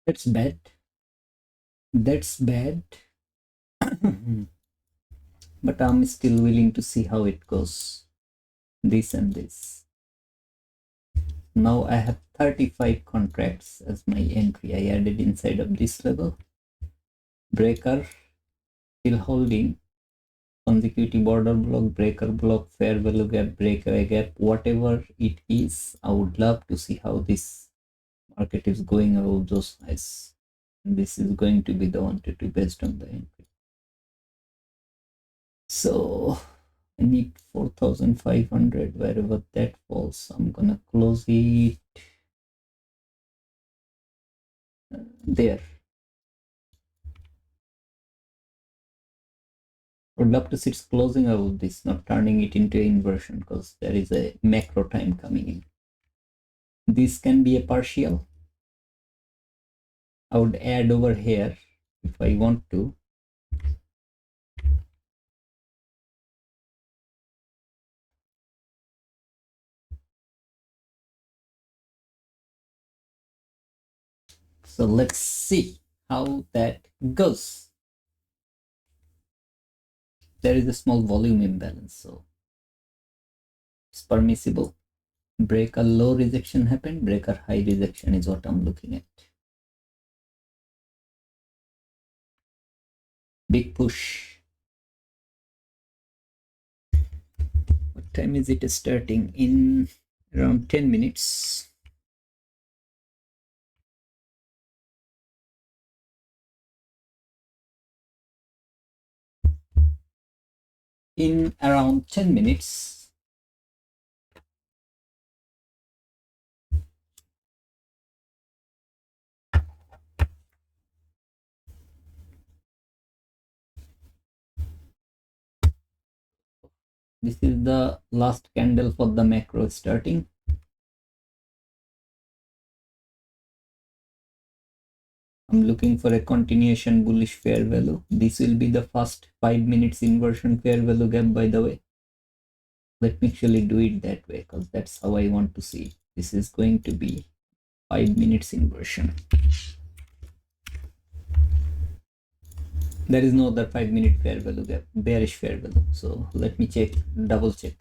That's bad. That's bad. But I'm still willing to see how it goes. This and this. Now I have 35 contracts as my entry. I added inside of this level. Breaker, still holding. Consecutive order block, breaker block, fair value gap, breakaway gap, whatever it is. I would love to see how this market is going around those highs. This is going to be the 122 based on the entry. So I need 4,500 wherever that falls. I'm gonna close it there. I would love to see it's closing out this, not turning it into inversion, because there is a macro time coming in. This can be a partial. I would add over here if I want to. So let's see how that goes. There is a small volume imbalance, so it's permissible. Break a low rejection happened, break a high rejection is what I'm looking at. Big push. What time is it starting? In around 10 minutes. In around 10 minutes. This is the last candle for the macro starting. I'm looking for a continuation bullish fair value. This will be the first 5 minutes inversion fair value gap, by the way. Let me actually do it that way because that's how I want to see it. This is going to be 5 minutes inversion. There is no other 5-minute fair value gap, bearish fair value. So let me check, double check.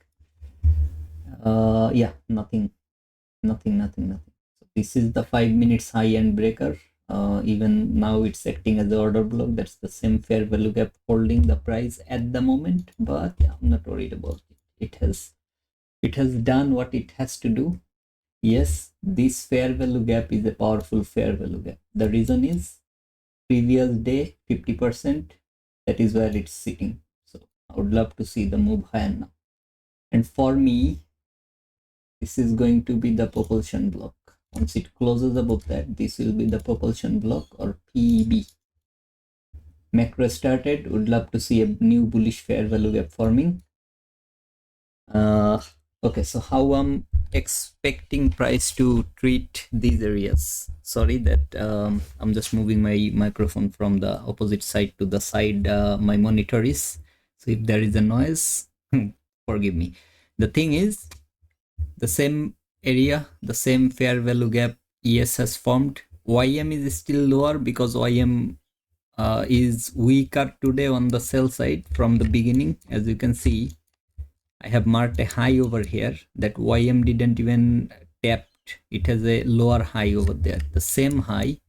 Yeah, nothing. So this is the 5 minutes high end breaker. Even now it's acting as the order block. That's the same fair value gap holding the price at the moment, but I'm not worried about it. It has done what it has to do. Yes, this fair value gap is a powerful fair value gap. The reason is previous day 50%, that is where it's sitting. So I would love to see the move higher now. And for me, this is going to be the propulsion block. Once it closes above that, this will be the propulsion block or PEB. Macro started, would love to see a new bullish fair value gap forming. Okay, so how I'm expecting price to treat these areas. Sorry that I'm just moving my microphone from the opposite side to the side my monitor is. So if there is a noise, forgive me. The thing is, the same area, the same fair value gap ES has formed. YM is still lower because YM is weaker today on the sell side from the beginning. As you can see, I have marked a high over here that YM didn't even tapped. It has a lower high over there. The same high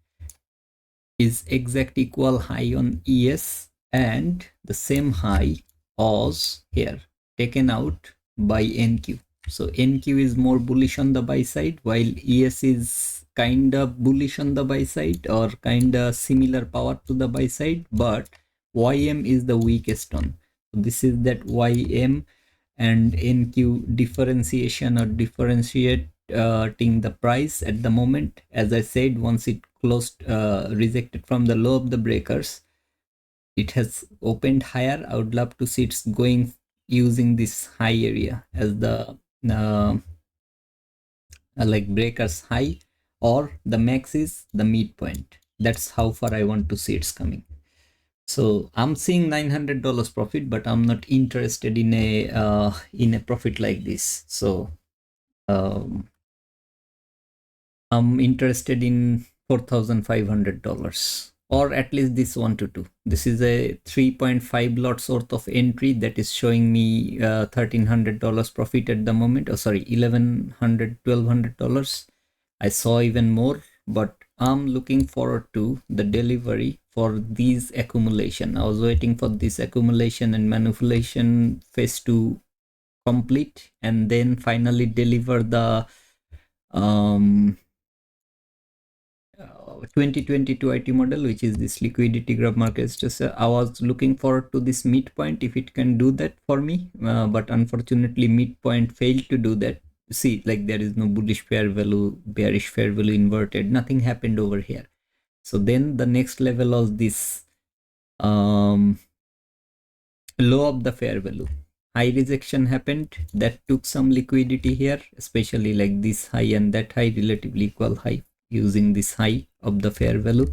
is exact equal high on ES, and the same high was here taken out by NQ. So NQ is more bullish on the buy side, while ES is kind of bullish on the buy side or kind of similar power to the buy side, but YM is the weakest one. So this is that YM and NQ differentiation or differentiating the price at the moment. As I said, once it closed, rejected from the low of the breakers, it has opened higher. I would love to see it's going using this high area as the like breakers high, or the max is the midpoint. That's how far I want to see it's coming. So I'm seeing $900 profit, but I'm not interested in a profit like this. So I'm interested in $4,500, or at least this 1 to 2. This is a 3.5 lots worth of entry that is showing me $1,300 profit at the moment. Oh, sorry, $1,100, $1,200. I saw even more, but I'm looking forward to the delivery for these accumulation. I was waiting for this accumulation and manipulation phase to complete and then finally deliver the 2022 IT model, which is this liquidity graph market. Just I was looking forward to this midpoint if it can do that for me, but unfortunately midpoint failed to do that. See, like there is no bullish fair value, bearish fair value inverted, nothing happened over here. So then the next level was this low of the fair value. High rejection happened, that took some liquidity here, especially like this high and that high, relatively equal high, using this high of the fair value.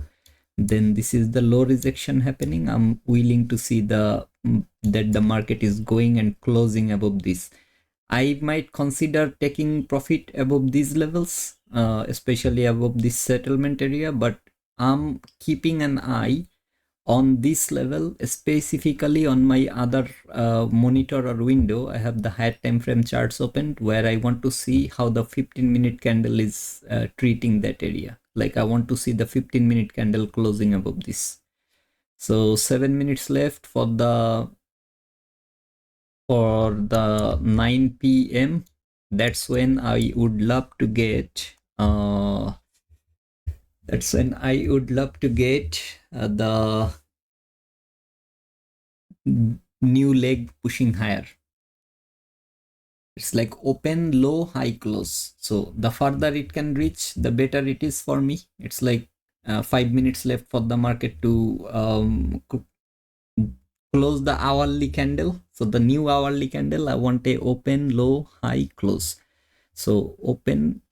Then this is the low rejection happening. I'm willing to see that the market is going and closing above this. I might consider taking profit above these levels, especially above this settlement area, but I'm keeping an eye on this level, specifically on my other monitor or window. I have the higher time frame charts opened where I want to see how the 15-minute candle is treating that area. Like I want to see the 15-minute candle closing above this. So 7 minutes left for the 9 p.m. That's when I would love to get the new leg pushing higher. It's like open, low, high, close. So the further it can reach, the better it is for me. It's like 5 minutes left for the market to close the hourly candle. So the new hourly candle, I want a open, low, high, close. So open,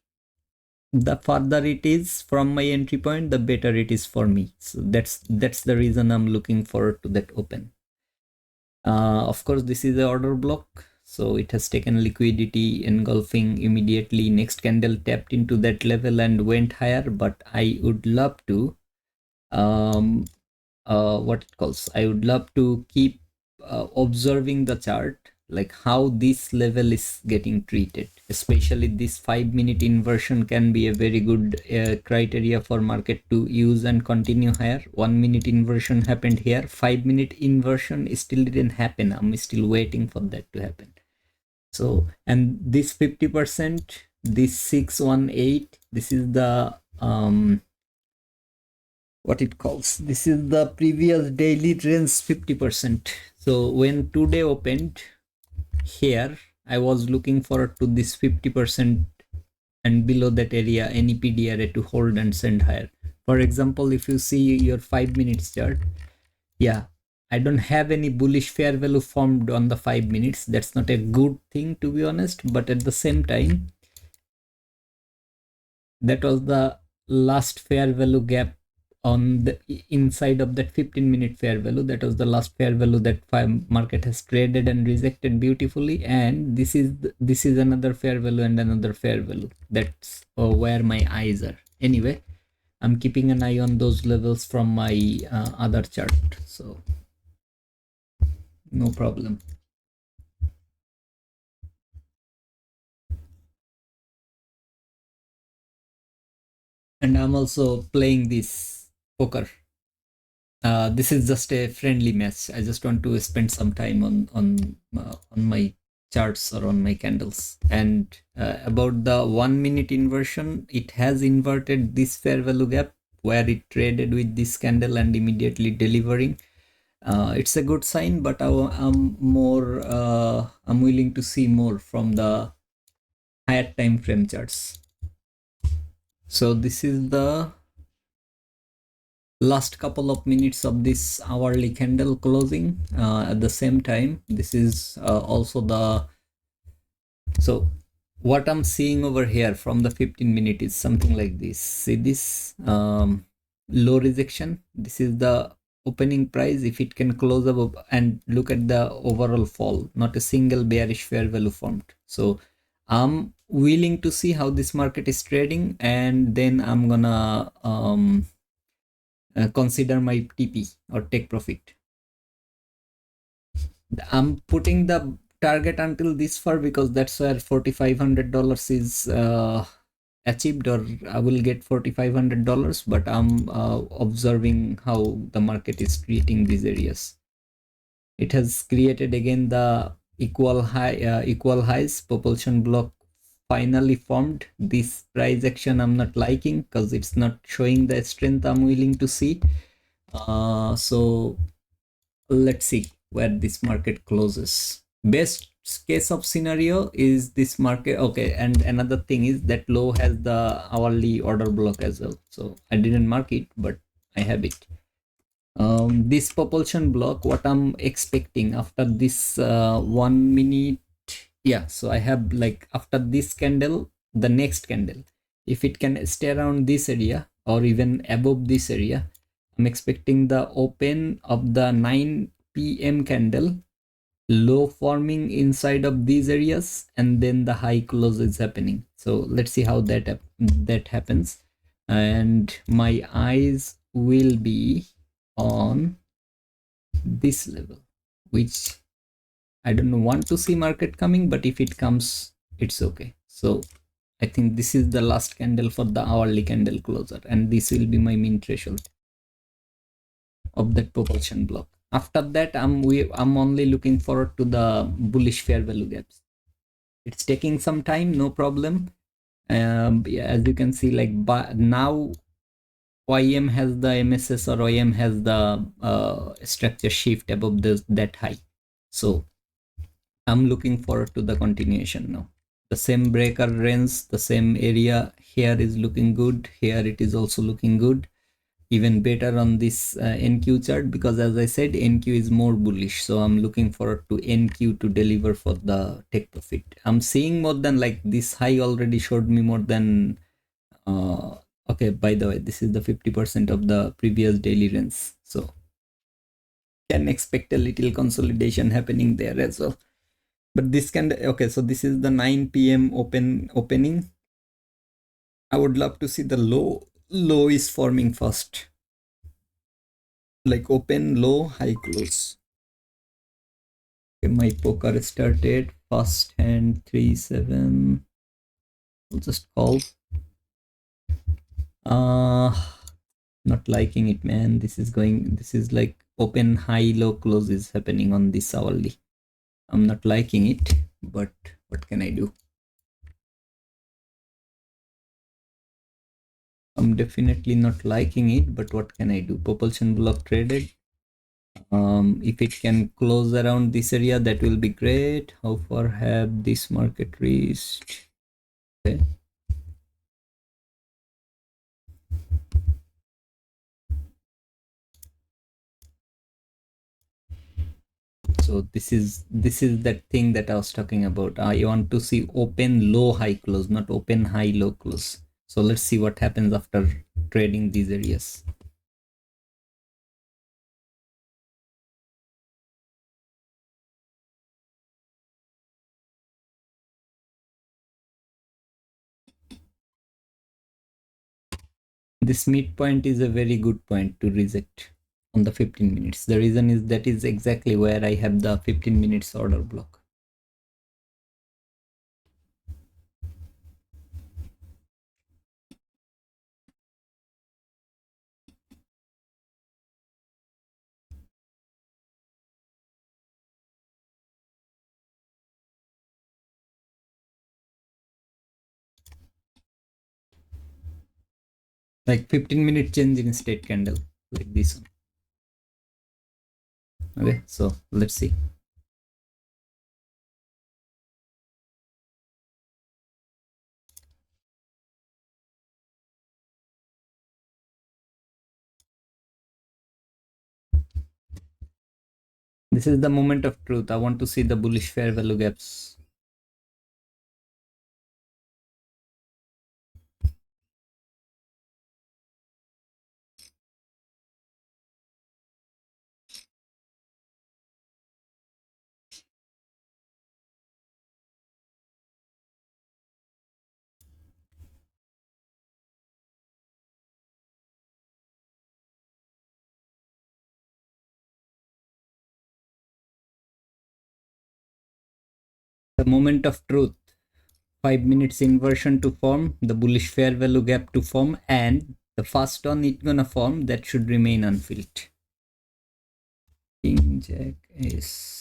the further it is from my entry point, the better it is for me. So that's the reason I'm looking forward to that open. Of course, this is the order block, so it has taken liquidity engulfing immediately. Next candle tapped into that level and went higher, but I would love to I would love to keep observing the chart, like how this level is getting treated. Especially this 5-minute inversion can be a very good criteria for market to use and continue higher. 1 minute inversion happened here, 5-minute inversion still didn't happen. I'm still waiting for that to happen. So, and this 50%, this 618, this is the what it calls, this is the previous daily range 50%. So when today opened here, I was looking forward to this 50% and below that area any PDRA to hold and send higher. For example, if you see your 5 minutes chart, yeah, I don't have any bullish fair value formed on the 5 minutes. That's not a good thing, to be honest, but at the same time, that was the last fair value gap on the inside of that 15-minute fair value. That was the last fair value that market has traded and rejected beautifully, and this is another fair value and another fair value. That's where my eyes are. Anyway, I'm keeping an eye on those levels from my other chart, so no problem. And I'm also playing this poker. This is just a friendly match. I just want to spend some time on my charts or on my candles. And about the 1 minute inversion, it has inverted this fair value gap where it traded with this candle and immediately delivering. It's a good sign, but I'm willing to see more from the higher time frame charts. So this is the last couple of minutes of this hourly candle closing. At the same time, this is also the, so what I'm seeing over here from the 15-minute is something like this. See this low rejection, this is the opening price. If it can close above, and look at the overall fall, not a single bearish fair value formed. So I'm willing to see how this market is trading, and then I'm gonna consider my TP or take profit. I'm putting the target until this far because that's where $4,500 is achieved, or I will get $4,500, but I'm observing how the market is treating these areas. It has created again the equal highs. Propulsion block finally formed. This price action I'm not liking because it's not showing the strength I'm willing to see. So let's see where this market closes. Best case of scenario is this market. Okay, and another thing is that low has the hourly order block as well, so I didn't mark it, but I have it. This propulsion block, what I'm expecting after this 1 minute, yeah, so I have like after this candle, the next candle, if it can stay around this area or even above this area, I'm expecting the open of the 9 p.m. candle, low forming inside of these areas, and then the high close is happening. So let's see how that happens. And my eyes will be on this level, which I don't want to see market coming, but if it comes, it's okay. So I think this is the last candle for the hourly candle closer, and this will be my mean threshold of that propulsion block. After that, I'm only looking forward to the bullish fair value gaps. It's taking some time, no problem. Yeah, as you can see, like now OEM has the MSS, or OEM has the structure shift above that high. So I'm looking forward to the continuation now. The same breaker range, the same area here is looking good. Here it is also looking good. Even better on this NQ chart, because as I said, NQ is more bullish. So I'm looking forward to NQ to deliver for the take profit. I'm seeing more than like this high already showed me more than okay, by the way, this is the 50% of the previous daily range. So can expect a little consolidation happening there as well. But this can, okay, so this is the 9 p.m. opening. I would love to see the low is forming first, like open, low, high, close. Okay, my poker started first hand 3-7. I'll just call. Not liking it, man. This is like open, high, low, close is happening on this hourly. I'm not liking it, but what can I do? I'm definitely not liking it, but what can I do? Propulsion block traded. If it can close around this area, that will be great. How far have this market reached? Okay. So this is that thing that I was talking about. I want to see open, low, high, close, not open, high, low, close. So let's see what happens after trading these areas. This midpoint is a very good point to reject on the 15 minutes. The reason is that is exactly where I have the 15 minutes order block. Like 15-minute change in state candle, like this one. Okay, so let's see. This is the moment of truth. I want to see the bullish fair value gaps. The moment of truth. 5 minutes inversion to form, the bullish fair value gap to form, and the first one it gonna form that should remain unfilled. King Jack is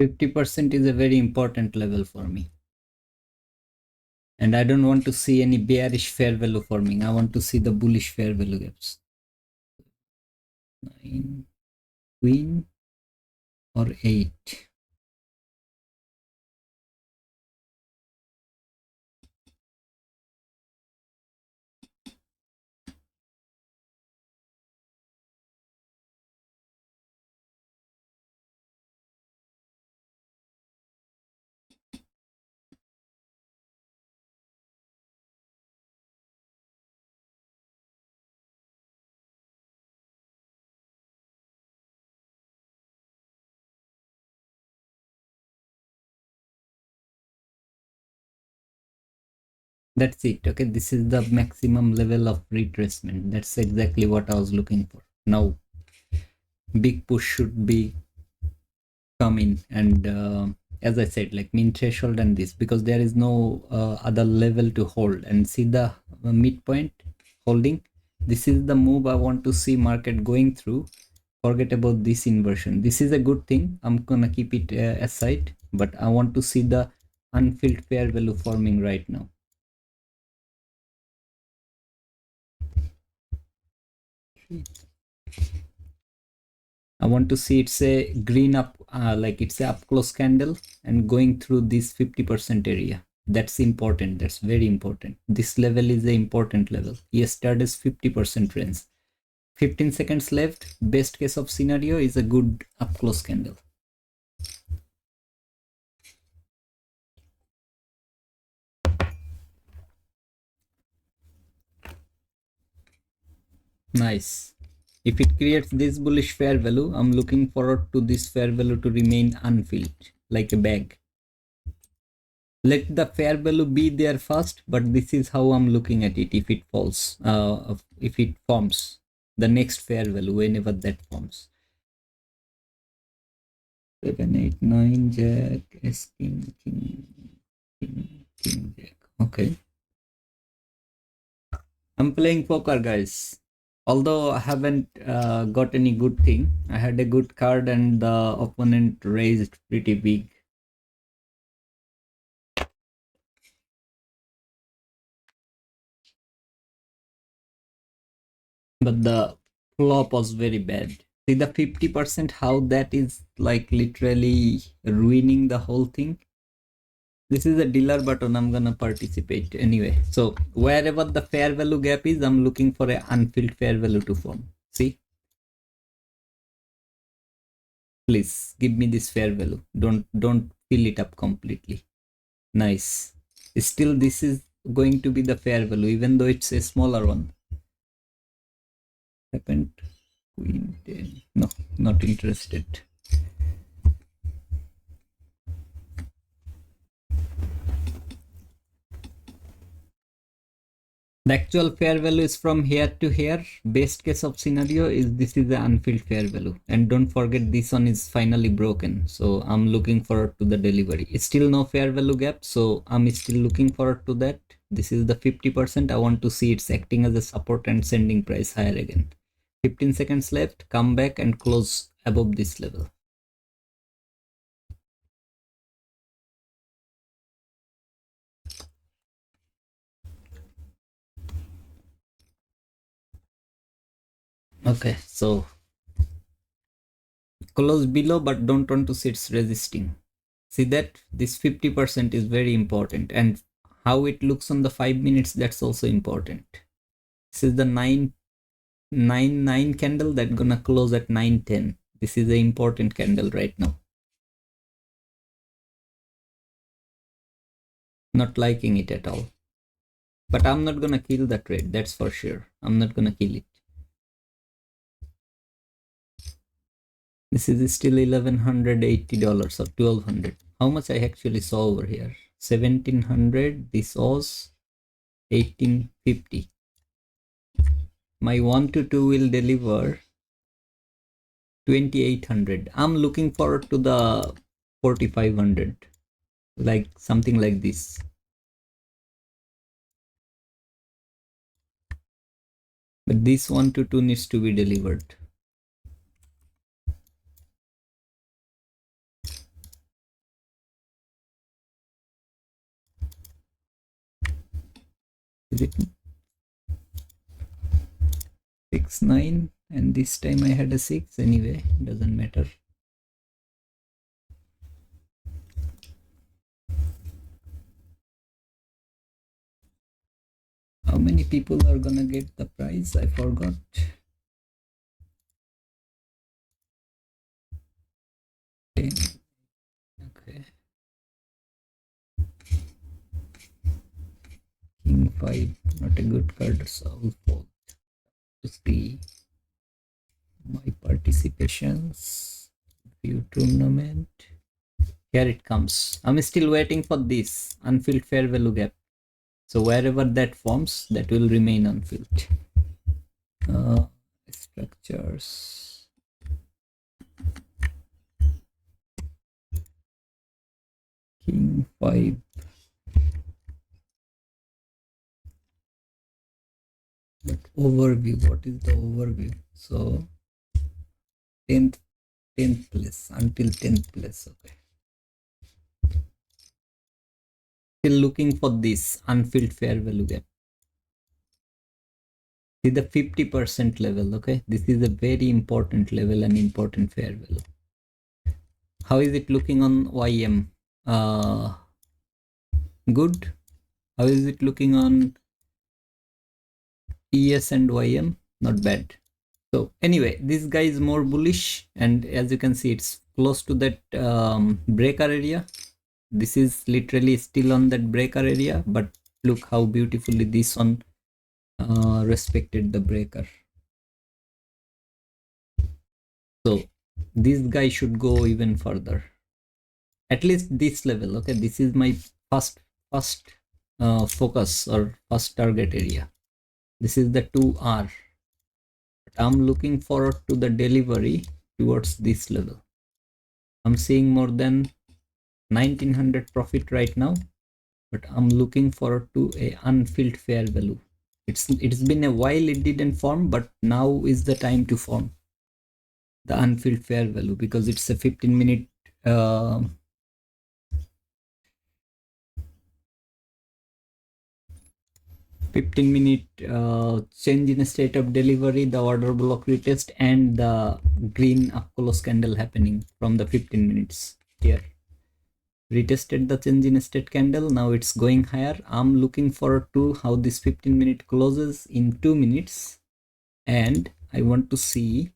50% is a very important level for me. And I don't want to see any bearish fair value forming. I want to see the bullish fair value gaps. 9, queen, or 8. That's it. Okay, this is the maximum level of retracement. That's exactly what I was looking for. Now, big push should be coming, and as I said, like mean threshold and this, because there is no other level to hold. And see the midpoint holding. This is the move I want to see market going through. Forget about this inversion. This is a good thing. I'm gonna keep it aside, but I want to see the unfilled fair value forming right now. I want to see it's a green up, like it's a up close candle and going through this 50% area. That's important. That's very important. This level is the important level. Yesterday's 50% range. 15 seconds left. Best case of scenario is a good up close candle. Nice. If it creates this bullish fair value, I'm looking forward to this fair value to remain unfilled, like a bag. Let the fair value be there first, but this is how I'm looking at it. If it falls, if it forms the next fair value, whenever that forms. 7, 8, 9, Jack, S, King, King, Jack. Okay. I'm playing poker, guys. Although I haven't got any good thing, I had a good card and the opponent raised pretty big. but the flop was very bad. See the 50%, how that is like literally ruining the whole thing. This is a dealer button. I'm gonna participate anyway. So wherever the fair value gap is, I'm looking for a unfilled fair value to form. See, please give me this fair value. Don't fill it up completely. Nice. Still, this is going to be the fair value, even though it's a smaller one. Happened. Queen 10. No, not interested. The actual fair value is from here to here. Best case of scenario is this is the unfilled fair value. And don't forget this one is finally broken. So I'm looking forward to the delivery. It's still no fair value gap. So I'm still looking forward to that. This is the 50%. I want to see it's acting as a support and sending price higher again. 15 seconds left. Come back and close above this level. Okay, so close below, but don't want to see it's resisting. See that this 50% is very important, and how it looks on the 5 minutes, that's also important. This is the 999 candle that gonna close at 910. This is an important candle right now. Not liking it at all, but I'm not gonna kill the trade, that's for sure. I'm not gonna kill it. This is still $1,180 or 1,200. How much I actually saw over here? 1,700. This was 1,850. My 1 to 2 will deliver 2,800. I'm looking forward to the 4,500, like something like this. But this 1 to 2 needs to be delivered. Is it 6-9? And this time I had a 6. Anyway, doesn't matter. How many people are gonna get the prize? I forgot. 10. Okay. King 5. Not a good card, so I'll fold. To see my participations. View tournament. Here it comes. I'm still waiting for this unfilled fair value gap. So wherever that forms, that will remain unfilled. Structures. King 5. But overview, what is the overview? So 10th place, until 10th place. Okay. Still looking for this unfilled fair value gap. See the 50% level. Okay, this is a very important level and important fair value. How is it looking on YM? Good. How is it looking on ES and YM? Not bad. So anyway, this guy is more bullish, and as you can see, it's close to that breaker area. This is literally still on that breaker area, but look how beautifully this one respected the breaker. So this guy should go even further, at least this level. Okay, this is my first focus or first target area. This is the 2R. I'm looking forward to the delivery towards this level. I'm seeing more than 1900 profit right now, but I'm looking forward to a unfilled fair value. It's been a while it didn't form, but now is the time to form the unfilled fair value, because it's a 15-minute 15-minute change in state of delivery, the order block retest, and the green up close candle happening from the 15 minutes here. Retested the change in state candle, now it's going higher. I'm looking forward to how this 15-minute closes in 2 minutes, and I want to see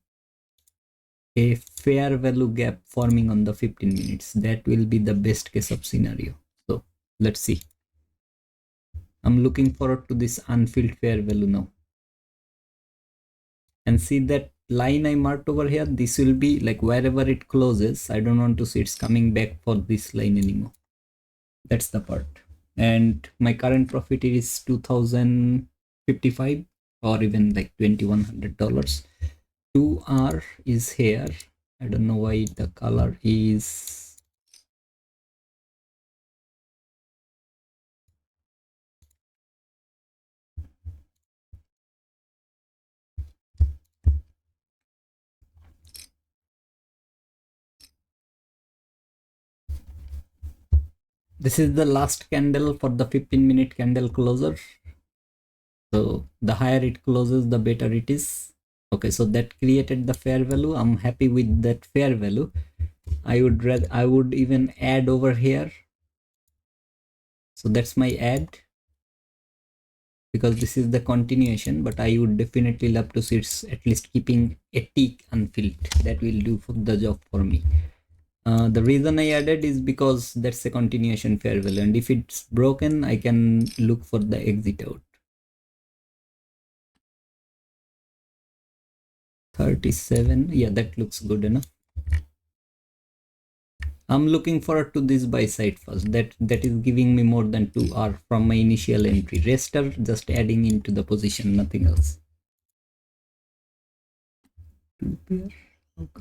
a fair value gap forming on the 15 minutes. That will be the best case of scenario. So let's see. I'm looking forward to this unfilled fair value now. And see that line I marked over here, this will be like wherever it closes, I don't want to see it's coming back for this line anymore. That's the part. And my current profit is 2055 or even like $2100. 2R is here. I don't know why the color is this is the last candle for the 15-minute candle closer. So the higher it closes, the better it is. Okay, so that created the fair value. I'm happy with that fair value. I would even add over here. So that's my add, because this is the continuation, but I would definitely love to see it's at least keeping a tick unfilled. That will do the job for me. The reason I added is because that's a continuation fair value, and if it's broken, I can look for the exit out. 37, yeah, that looks good enough. I'm looking forward to this buy side first. That is giving me more than 2R from my initial entry. Rest are just adding into the position, nothing else. 2 pair,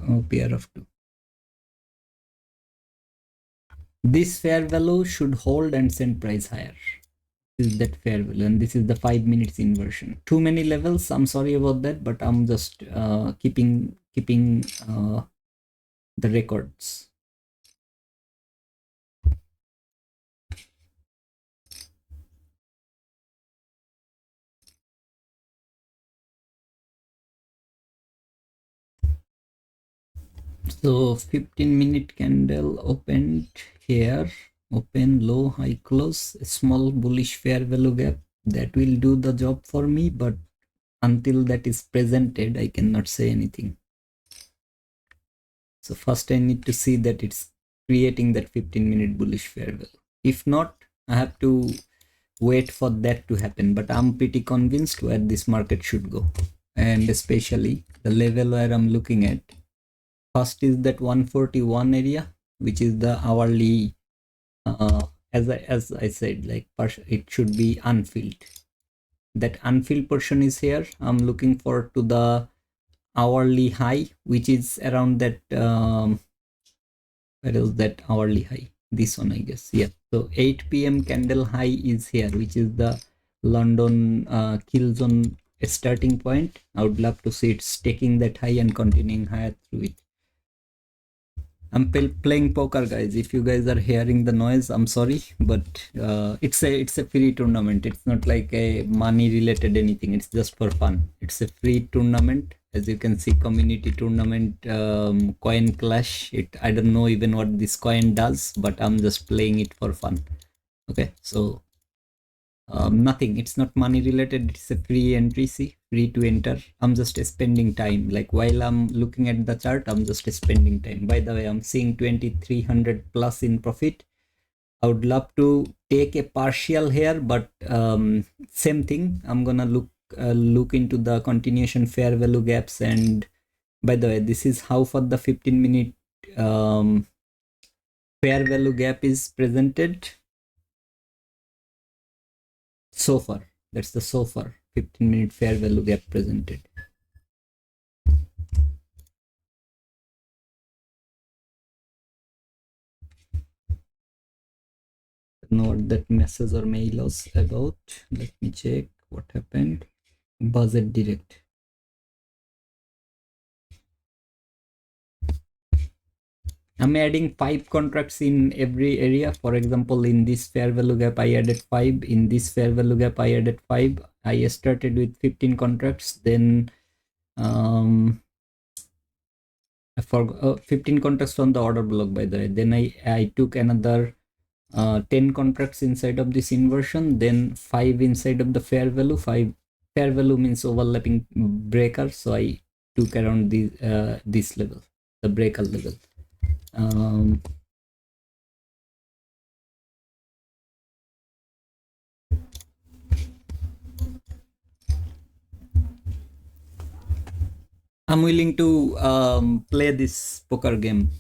oh, pair of 2. This fair value should hold and send price higher. This is that fair value, and this is the 5 minutes inversion. Too many levels, I'm sorry about that, but I'm just keeping the records. So 15-minute candle opened here, open, low, high, close, a small bullish fair value gap. That will do the job for me, but until that is presented, I cannot say anything. So first I need to see that it's creating that 15-minute bullish fair value. If not, I have to wait for that to happen, but I'm pretty convinced where this market should go, and especially the level where I'm looking at. First is that 141 area, which is the hourly, as I said, like it should be unfilled. That unfilled portion is here. I'm looking forward to the hourly high, which is around that, where is that hourly high? This one, I guess. Yeah. So 8 p.m. candle high is here, which is the London kill zone starting point. I would love to see it taking that high and continuing higher through it. I'm playing poker, guys. If you guys are hearing the noise, I'm sorry, but it's a free tournament. It's not like a money related anything. It's just for fun. It's a free tournament, as you can see. Community tournament, coin clash. I don't know even what this coin does, but I'm just playing it for fun. Okay, so nothing, it's not money related, it's a free entry. See, free to enter. I'm just spending time, like while I'm looking at the chart, I'm just spending time. By the way, I'm seeing 2300 plus in profit. I would love to take a partial here, but same thing, I'm gonna look into the continuation fair value gaps. And by the way, this is how for the 15-minute fair value gap is presented so far. That's the so far 15-minute fair value gap presented. I don't know what that message or mail was about. Let me check what happened. Budget direct. I'm adding 5 contracts in every area. For example, in this fair value gap, I added 5. In this fair value gap, I added 5. I started with 15 contracts. Then for 15 contracts from the order block, by the way. Then I took another 10 contracts inside of this inversion, then 5 inside of the fair value. 5 fair value means overlapping breaker, so I took around this level, the breaker level. I'm willing to play this poker game.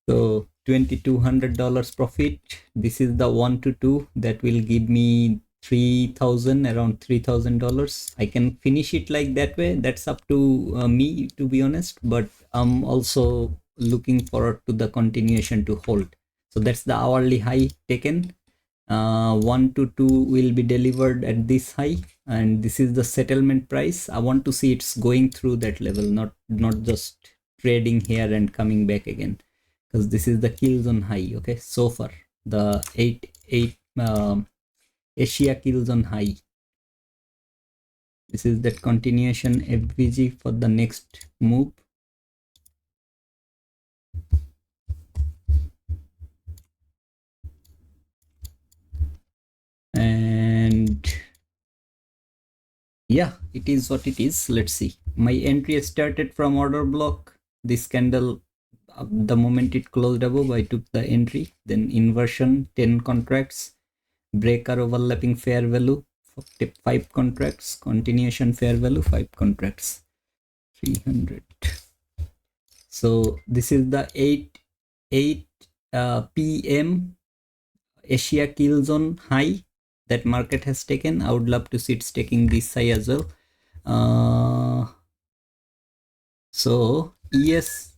So $2,200 profit. This is the 1 to 2 that will give me 3,000, around $3,000. I can finish it like that way. That's up to me, to be honest. But I'm also looking forward to the continuation to hold. So that's the hourly high taken. 1 to 2 will be delivered at this high, and this is the settlement price. I want to see it's going through that level, not just trading here and coming back again, because this is the kill zone high. Okay, so far the 8 Asia kill zone high. This is that continuation FVG for the next move. And yeah, it is what it is. Let's see. My entry started from order block. This candle, the moment it closed above, I took the entry. Then inversion, 10 contracts, breaker overlapping fair value, 5 contracts, continuation fair value, 5 contracts, 300. So this is the 8 p.m. Asia kill zone high that market has taken. I would love to see it's taking this high as well. So ES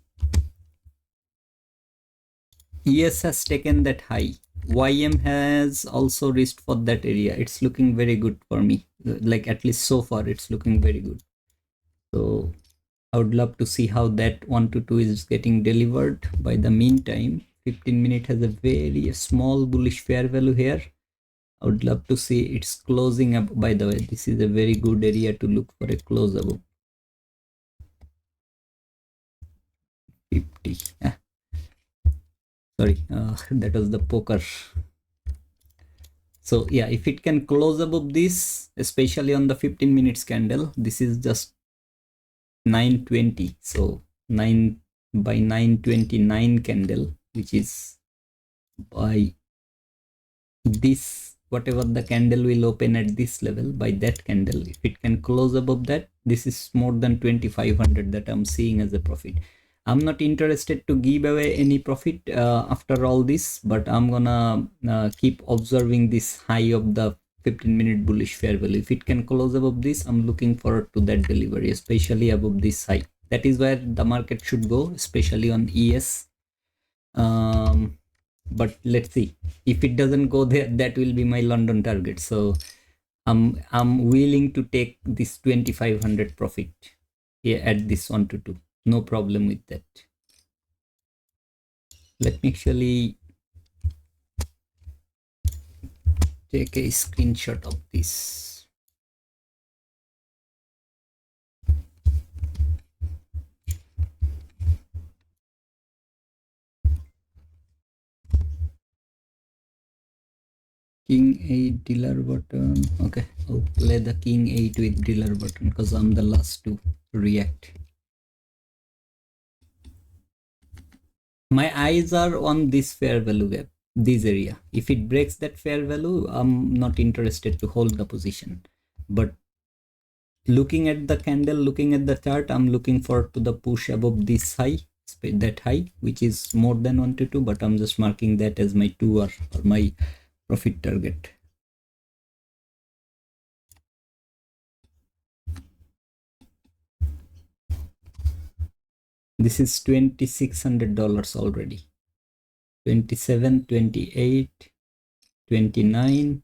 has taken that high. YM has also reached for that area. It's looking very good for me. Like, at least so far, it's looking very good. So I would love to see how that 1 to 2 is getting delivered. By the meantime, 15 minute has a very small bullish fair value here. I would love to see it's closing up. By the way, this is a very good area to look for a close above 50. Sorry, that was the poker. So yeah, if it can close above this, especially on the 15 minutes candle, this is just 920. So 9 by 929 candle, which is by this, whatever the candle will open at this level, by that candle, if it can close above that, this is more than 2500 that I'm seeing as a profit. I'm not interested to give away any profit after all this, but I'm gonna keep observing this high of the 15-minute bullish fair value. If it can close above this, I'm looking forward to that delivery, especially above this high. That is where the market should go, especially on ES. But let's see, if it doesn't go there, that will be my London target. So I'm willing to take this 2500 profit here at this 1 to 2. No problem with that. Let me actually take a screenshot of this. King 8 dealer button. Okay, I'll play the King 8 with dealer button because I'm the last to react. My eyes are on this fair value gap, this area. If it breaks that fair value, I'm not interested to hold the position. But looking at the candle, looking at the chart, I'm looking forward to the push above this high, that high, which is more than 1 to 2, but I'm just marking that as my 2 or my profit target. This is $2,600 already. 27, 28, 29.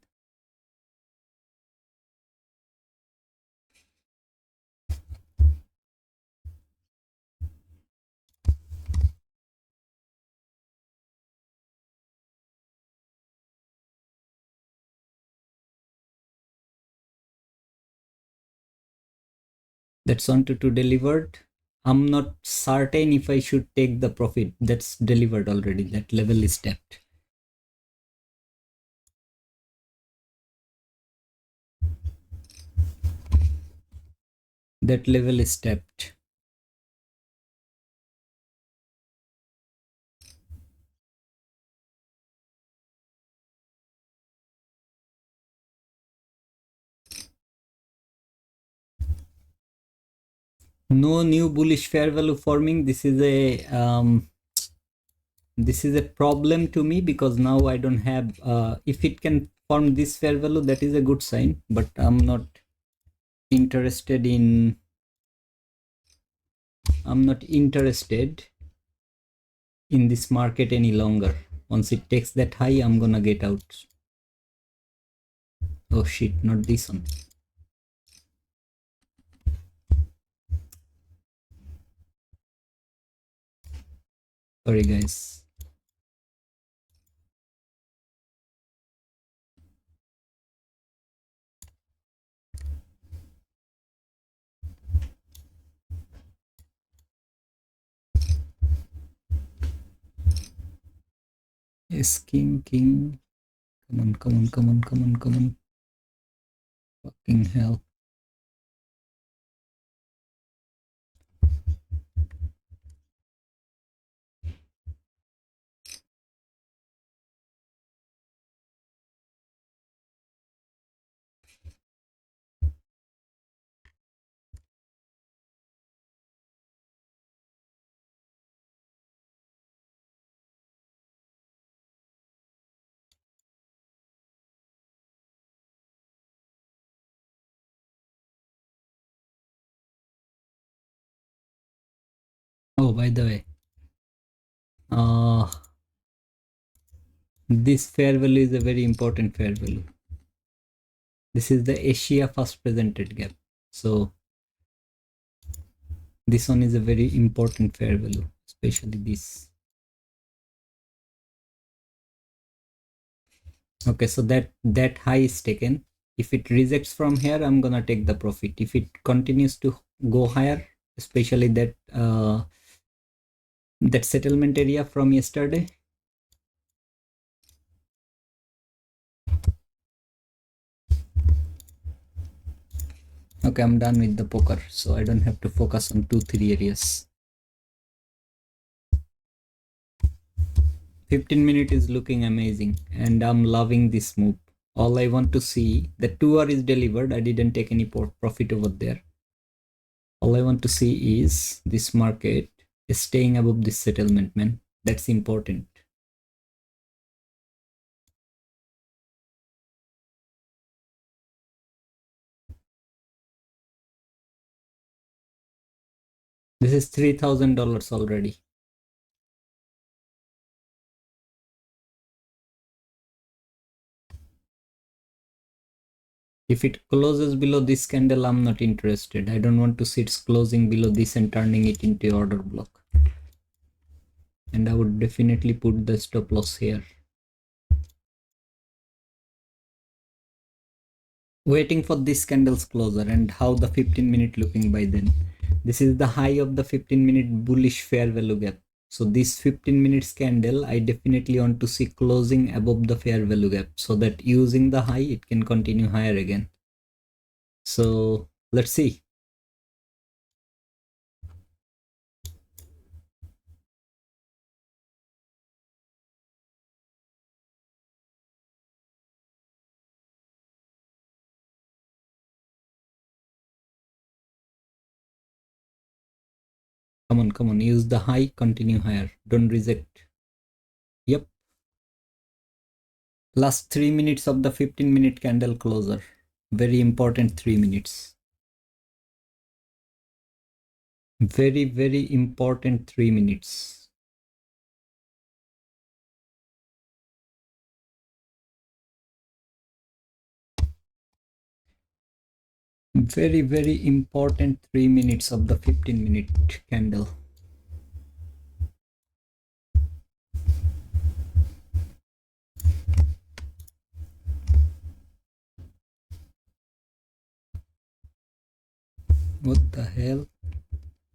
That's 122 delivered. I'm not certain if I should take the profit. That's delivered already. That level is tapped. That level is tapped. No new bullish fair value forming. This is a problem to me, because now I don't have, if it can form this fair value, that is a good sign, but I'm not interested in this market any longer. Once it takes that high, I'm gonna get out. Oh shit, not this one. Sorry guys. Yes, king. Come on. Fucking hell. Oh, by the way, this fair value is a very important fair value. This is the Asia first presented gap. So this one is a very important fair value, especially this. Okay, so that high is taken. If it rejects from here, I'm gonna take the profit. If it continues to go higher, especially that settlement area from yesterday. Okay, I'm done with the poker, so I don't have to focus on 2-3 areas. 15 minute is looking amazing, and I'm loving this move. All I want to see, the 2 hour is delivered. I didn't take any profit over there. All I want to see is this market is staying above this settlement, man. That's important. This is $3,000 already. If it closes below this candle, I'm not interested. I don't want to see it's closing below this and turning it into order block. And I would definitely put the stop loss here. Waiting for this candle's closure, and how the 15 minute looking by then. This is the high of the 15 minute bullish fair value gap. So this 15 minutes candle, I definitely want to see closing above the fair value gap, so that using the high, it can continue higher again. So let's see. Come on, use the high, continue higher, don't reject. Yep. Last 3 minutes of the 15 minute candle closer. Very important 3 minutes. Very important 3 minutes. Very important 3 minutes of the 15 minute candle. What the hell?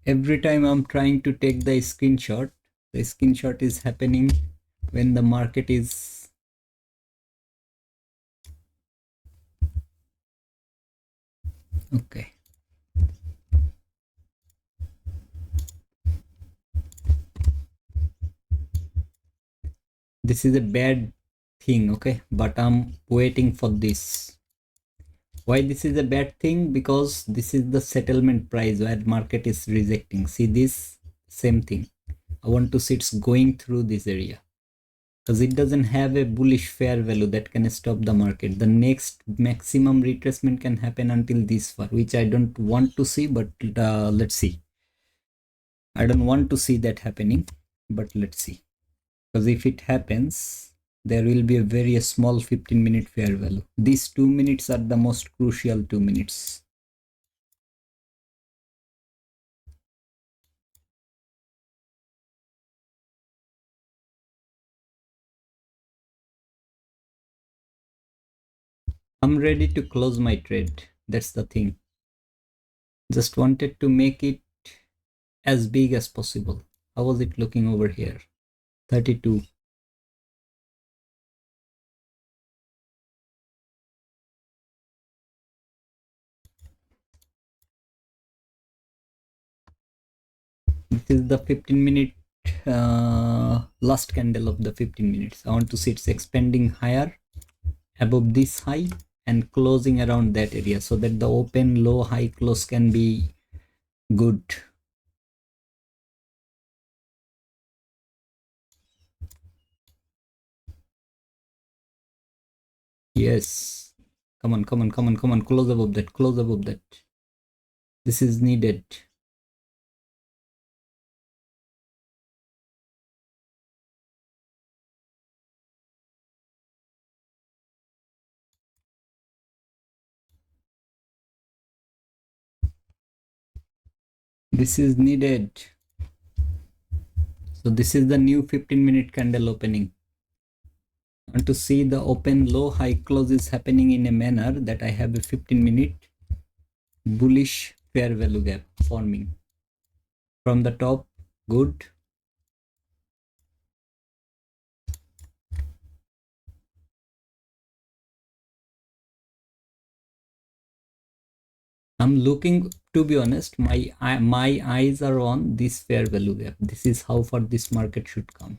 Every time I'm trying to take the screenshot is happening when the market is. Okay. This is a bad thing, okay? But I'm waiting for this. Why this is a bad thing? Because this is the settlement price where market is rejecting. See this? Same thing. I want to see it's going through this area. Because it doesn't have a bullish fair value that can stop the market. The next maximum retracement can happen until this far, which I don't want to see, but let's see. I don't want to see that happening, but let's see. Because if it happens, there will be a very small 15-minute fair value. These 2 minutes are the most crucial 2 minutes. I'm ready to close my trade. That's the thing. Just wanted to make it as big as possible. How was it looking over here? 32. This is the 15-minute last candle of the 15 minutes. I want to see it's expanding higher above this high and closing around that area so that the open, low, high close can be good. Yes. Come on, come on, come on, come on. Close above that, close above that. This is needed. This is needed. So this is the new 15-minute candle opening. And to see the open, low, high close is happening in a manner that I have a 15-minute bullish fair value gap forming. From the top, good. I'm looking, to be honest, my eyes are on this fair value gap. This is how far this market should come.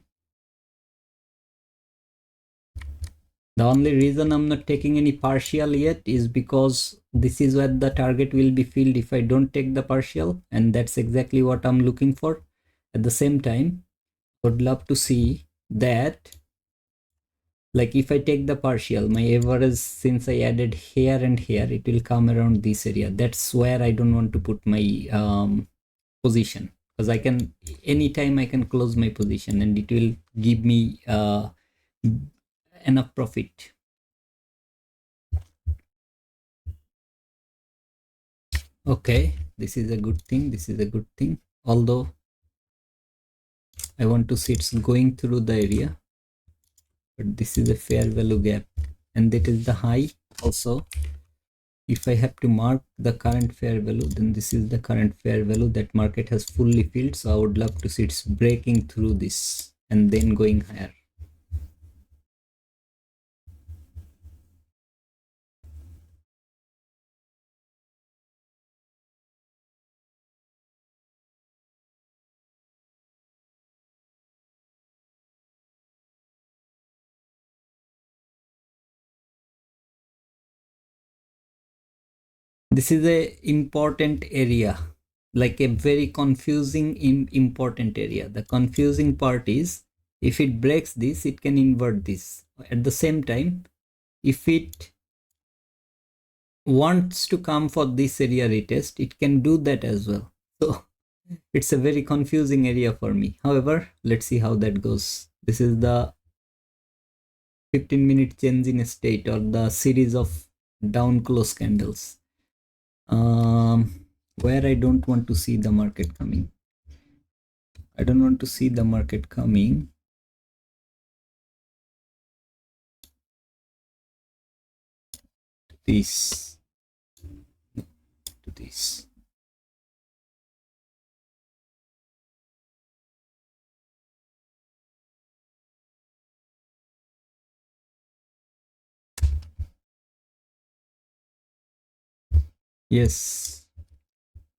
The only reason I'm not taking any partial yet is because this is where the target will be filled if I don't take the partial, and that's exactly what I'm looking for. At the same time, I would love to see that, like if I take the partial, my average since I added here and here, it will come around this area. That's where I don't want to put my position, because I can anytime I can close my position and it will give me enough profit. Okay, this is a good thing. This is a good thing. Although I want to see it's going through the area, but this is a fair value gap, and that is the high. Also, if I have to mark the current fair value, then this is the current fair value that market has fully filled. So I would love to see it's breaking through this and then going higher. This is a important area, like a very confusing important area. The confusing part is if it breaks this, it can invert this. At the same time, if it wants to come for this area retest, it can do that as well. So it's a very confusing area for me. However, let's see how that goes. This is the 15-minute change in state, or the series of down close candles, where I don't want to see the market coming. I don't want to see the market coming. To this, to this. Yes,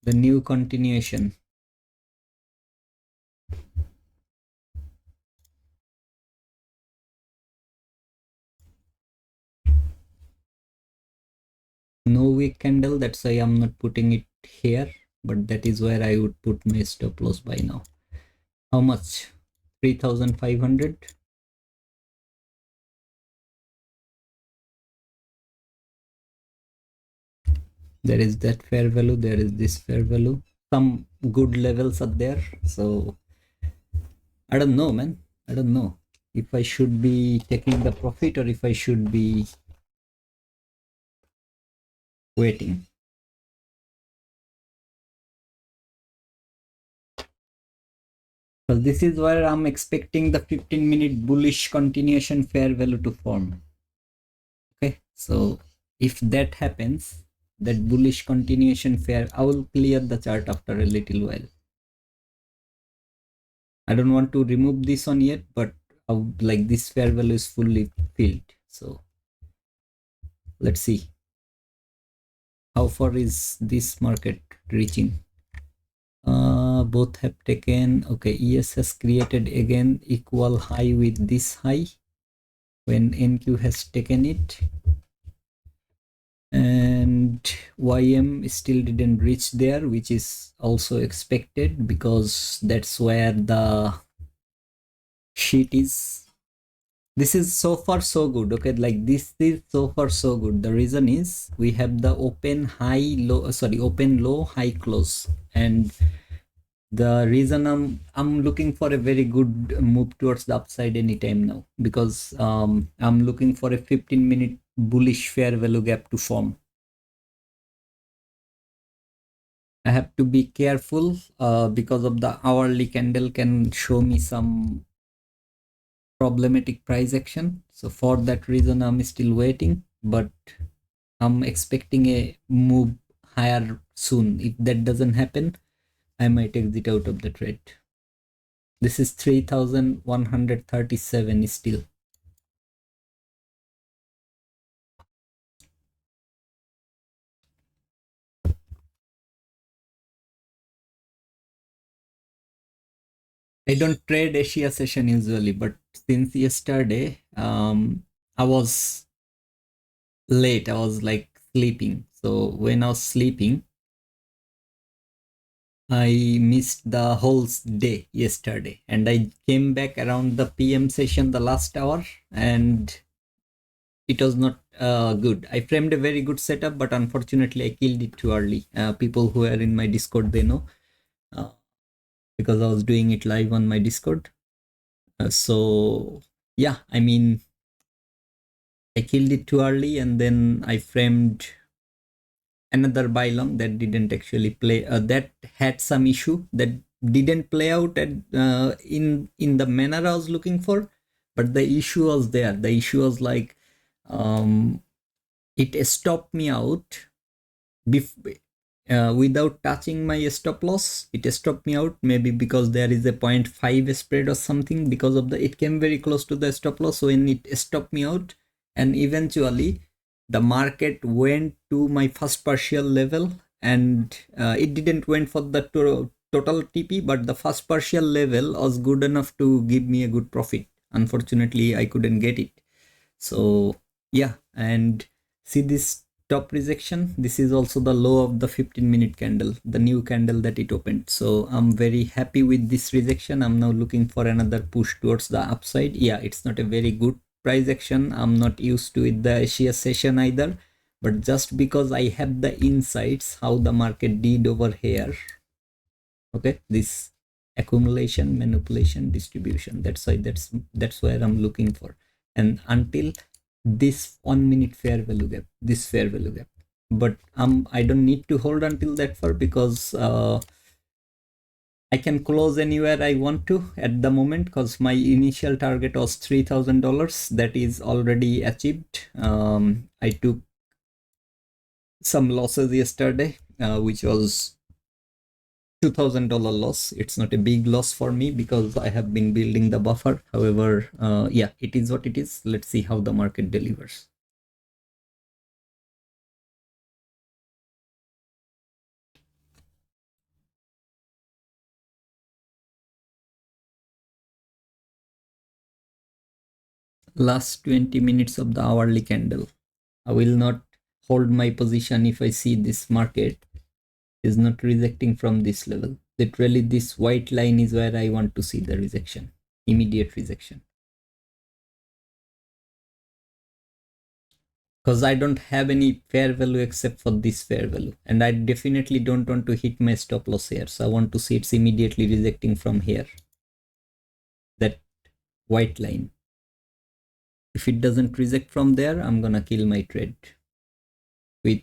the new continuation. No wick candle, that's why I'm not putting it here, but that is where I would put my stop loss by now. How much? 3,500. There is that fair value, there is this fair value, some good levels are there. So I don't know, man. I don't know if I should be taking the profit or if I should be waiting. So this is where I'm expecting the 15-minute bullish continuation fair value to form. Okay, so if that happens, that bullish continuation fair, I will clear the chart after a little while. I don't want to remove this one yet, but like this fair value is fully filled. So let's see how far is this market reaching. Both have taken. Okay, ES has created again equal high with this high when NQ has taken it, and YM still didn't reach there, which is also expected because that's where the sheet is. This is so far so good. Okay, like this is so far so good. The reason is we have the open high low, sorry, open low high close, and the reason I'm looking for a very good move towards the upside anytime now, because I'm looking for a 15-minute bullish fair value gap to form. I have to be careful because of the hourly candle can show me some problematic price action. So for that reason, I'm still waiting, but I'm expecting a move higher soon. If that doesn't happen, I might exit out of the trade. This is 3,137 still. I don't trade Asia session usually, but since yesterday, I was late. I was like sleeping. So when I was sleeping, I missed the whole day yesterday, and I came back around the PM session, the last hour, and it was not good. I framed a very good setup, but unfortunately, I killed it too early. People who are in my Discord, they know, uh, because I was doing it live on my Discord. So yeah, I mean, I killed it too early, and then I framed another buy long that didn't actually play. That had some issue that didn't play out at in the manner I was looking for, but the issue was there. The issue was like it stopped me out without touching my stop loss. It stopped me out, maybe because there is a 0.5 spread or something. Because of the, it came very close to the stop loss, so when it stopped me out, and eventually the market went to my first partial level, and it didn't went for the total TP, but the first partial level was good enough to give me a good profit. Unfortunately, I couldn't get it. So yeah, and see this top rejection, this is also the low of the 15-minute candle, the new candle that it opened. So I'm very happy with this rejection. I'm now looking for another push towards the upside. Yeah, it's not a very good price action. I'm not used to it, the Asia session either, but just because I have the insights how the market did over here. Okay, this accumulation, manipulation, distribution, that's why that's where I'm looking for. And until this 1 minute fair value gap, this fair value gap, but I don't need to hold until that far, because I can close anywhere I want to at the moment, because my initial target was $3,000. That is already achieved. I took some losses yesterday, which was $2,000 loss. It's not a big loss for me because I have been building the buffer. However, yeah, it is what it is. Let's see how the market delivers. last 20 minutes of the hourly candle. I will not hold my position if I see this market is not rejecting from this level. Literally, this white line is where I want to see the rejection, immediate rejection. Because I don't have any fair value except for this fair value, and I definitely don't want to hit my stop loss here. So I want to see it's immediately rejecting from here, that white line. If it doesn't reject from there, I'm gonna kill my trade with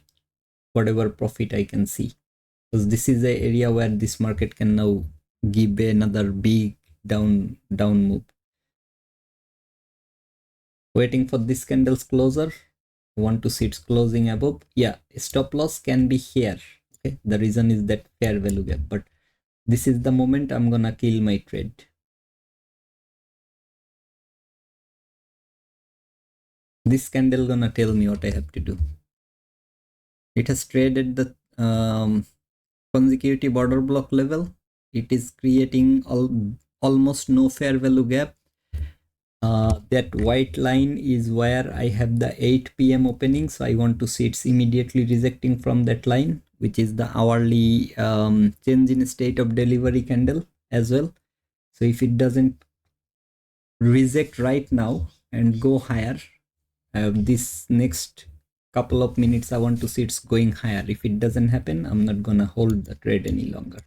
whatever profit I can see, because this is the area where this market can now give another big down move. Waiting for this candle's closer. I want to see it's closing above. Yeah, stop loss can be here. Okay, the reason is that fair value gap, but this is the moment I'm gonna kill my trade. This candle gonna tell me what I have to do. It has traded the consecutive order block level. It is creating almost no fair value gap. That white line is where I have the 8 p.m. opening, so I want to see it's immediately rejecting from that line, which is the hourly change in state of delivery candle as well. So if it doesn't reject right now and go higher, this next couple of minutes I want to see it's going higher. If it doesn't happen, I'm not gonna hold the trade any longer.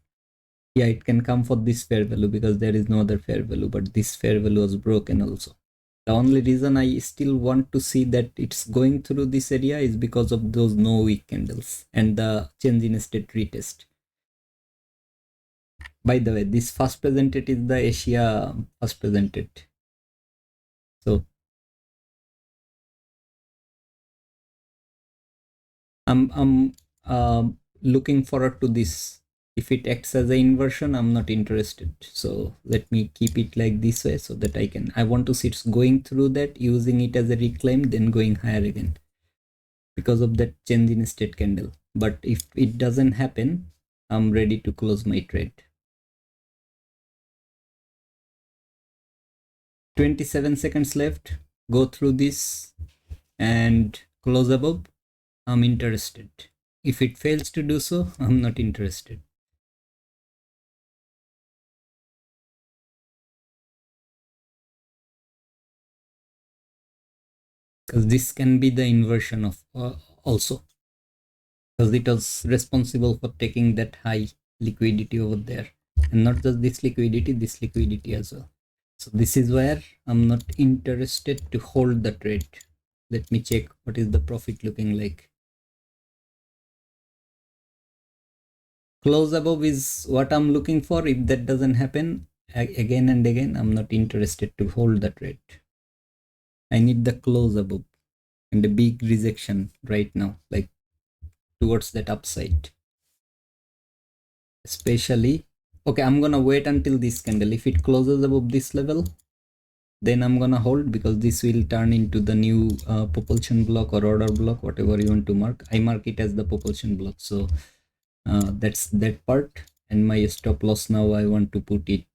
Yeah, it can come for this fair value because there is no other fair value, but this fair value was broken also. The only reason I still want to see that it's going through this area is because of those no wick candles and the change in state retest. By the way, this first presented is the Asia first presented. So I'm looking forward to this. If it acts as an inversion, I'm not interested. So let me keep it like this way so that I want to see it's going through that, using it as a reclaim, then going higher again because of that change in state candle. But if it doesn't happen, I'm ready to close my trade. 27 seconds left. Go through this and close above. I'm interested. If it fails to do so, I'm not interested. Because this can be the inversion of also, because it was responsible for taking that high liquidity over there, and not just this liquidity as well. So this is where I'm not interested to hold the trade. Let me check what is the profit looking like. Close above is what I'm looking for. If that doesn't happen again and again, I'm not interested to hold the trade. I need the close above and a big rejection right now, like towards that upside. Especially, okay, I'm gonna wait until this candle. If it closes above this level, then I'm gonna hold, because this will turn into the new propulsion block or order block, whatever you want to mark. I mark it as the propulsion block. So that's that part. And my stop loss now, I want to put it,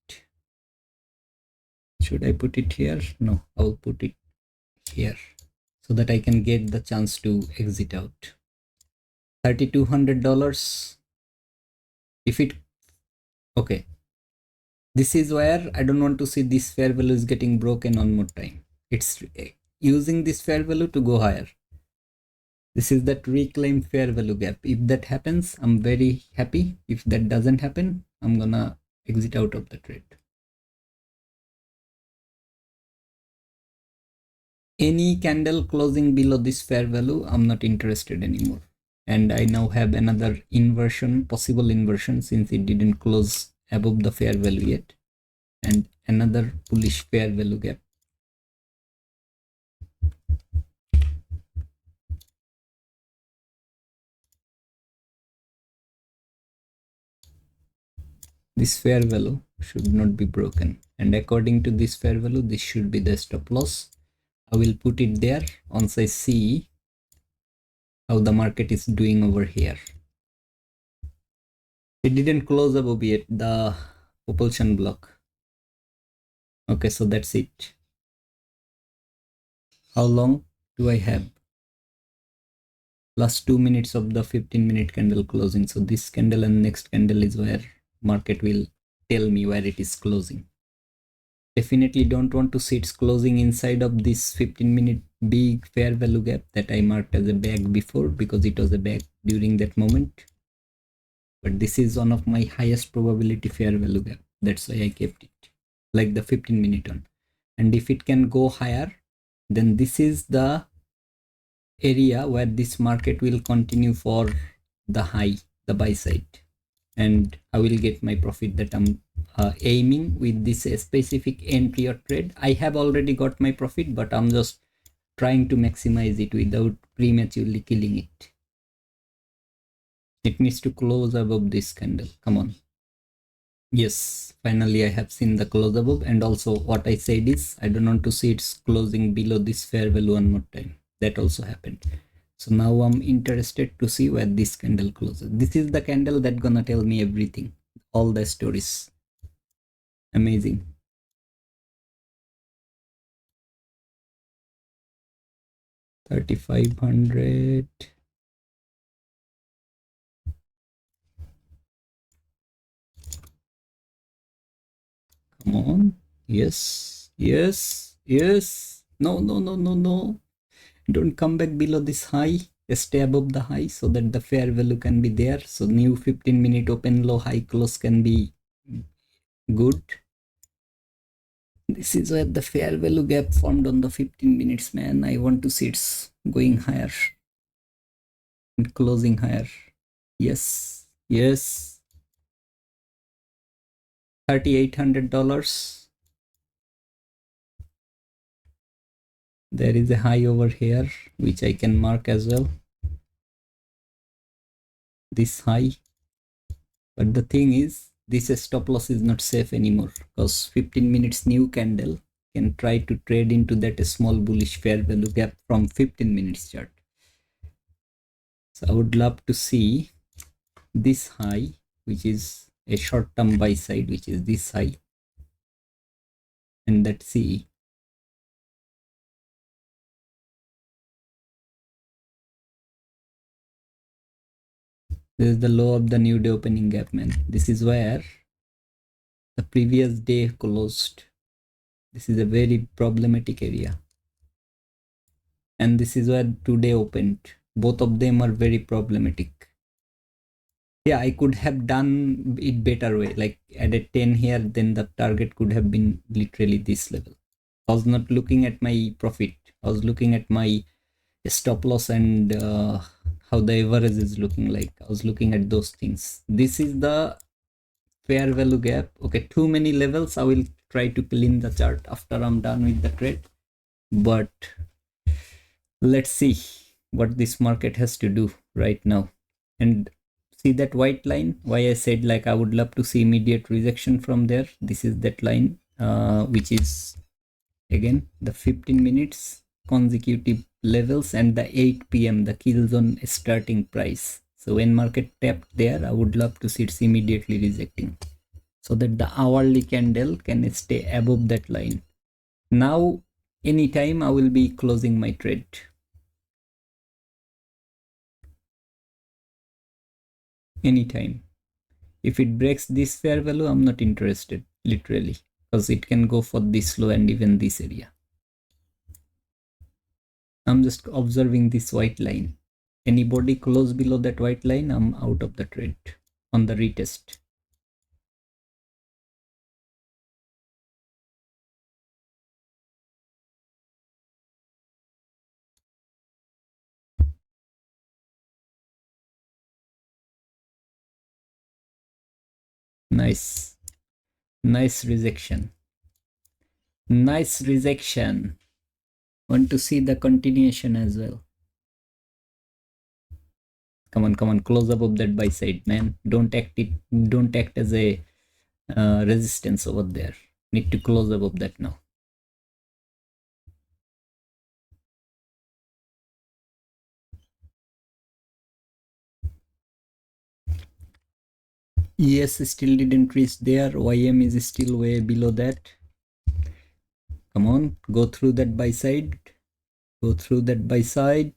should I put it here? No, I'll put it here so that I can get the chance to exit out. $3,200. If it, okay, this is where I don't want to see this fair value is getting broken one more time. It's using this fair value to go higher. This is that reclaim fair value gap. If that happens, I'm very happy. If that doesn't happen, I'm gonna exit out of the trade. Any candle closing below this fair value, I'm not interested anymore. And I now have another inversion, possible inversion, since it didn't close above the fair value yet, and another bullish fair value gap. This fair value should not be broken, and according to this fair value, this should be the stop loss. I will put it there once I see how the market is doing over here. It didn't close above yet, the propulsion block. Okay, so that's it. How long do I have? Last 2 minutes of the 15-minute candle closing. So this candle and next candle is where market will tell me where it is closing. Definitely don't want to see it's closing inside of this 15-minute big fair value gap that I marked as a bag before, because it was a bag during that moment. But this is one of my highest probability fair value gap. That's why I kept it like the 15-minute one. And if it can go higher, then this is the area where this market will continue for the high, the buy side, and I will get my profit that I'm aiming with this specific entry or trade. I have already got my profit, but I'm just trying to maximize it without prematurely killing it. It needs to close above this candle. Come on. Yes, finally I have seen the close above, and also what I said is I don't want to see it's closing below this fair value one more time. That also happened. So now I'm interested to see where this candle closes. This is the candle that gonna tell me everything, all the stories. Amazing. 3500. Come on. Yes, yes, yes. No, no, no, no, no. Don't come back below this high. Just stay above the high so that the fair value can be there. So new 15-minute open low high close can be good. This is where the fair value gap formed on the 15 minutes, man. I want to see it's going higher and closing higher. Yes, yes. $3,800. There is a high over here which I can mark as well, this high. But the thing is, this stop loss is not safe anymore, because 15 minutes new candle can try to trade into that small bullish fair value gap from 15 minutes chart. So I would love to see this high, which is a short term buy side, which is this high, and let's see. This is the low of the new day opening gap, man. This is where the previous day closed. This is a very problematic area, and this is where today opened. Both of them are very problematic. Yeah, I could have done it better way, like added 10 here, then the target could have been literally this level. I was not looking at my profit, I was looking at my stop loss and how the average is looking like. I was looking at those things. This is the fair value gap. Okay, too many levels. I will try to clean the chart after I'm done with the trade, but let's see what this market has to do right now. And see that white line, why I said like I would love to see immediate rejection from there. This is that line, which is again the 15 minutes consecutive levels and the 8 p.m. the kill zone starting price. So when market tapped there, I would love to see it's immediately rejecting, so that the hourly candle can stay above that line. Now anytime I will be closing my trade. Anytime. If it breaks this fair value, I'm not interested, literally, because it can go for this low and even this area. I'm just observing this white line. Anybody close below that white line, I'm out of the trade on the retest. Nice. Nice rejection. Nice rejection. Want to see the continuation as well. Come on, come on, close above that buy side, man. Don't act as a resistance over there. Need to close above that now. Yes, still didn't reach there. YM is still way below that. Come on, go through that buy side. Go through that buy side.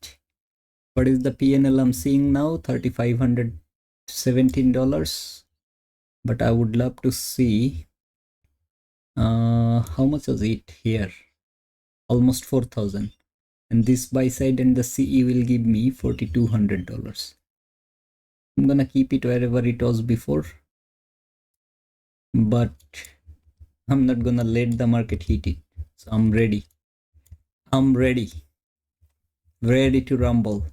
What is the PNL I'm seeing now? $3,517. But I would love to see how much was it here? Almost 4,000. And this buy side and the CE will give me $4,200. I'm gonna keep it wherever it was before, but I'm not gonna let the market hit it. So I'm ready. I'm ready to rumble.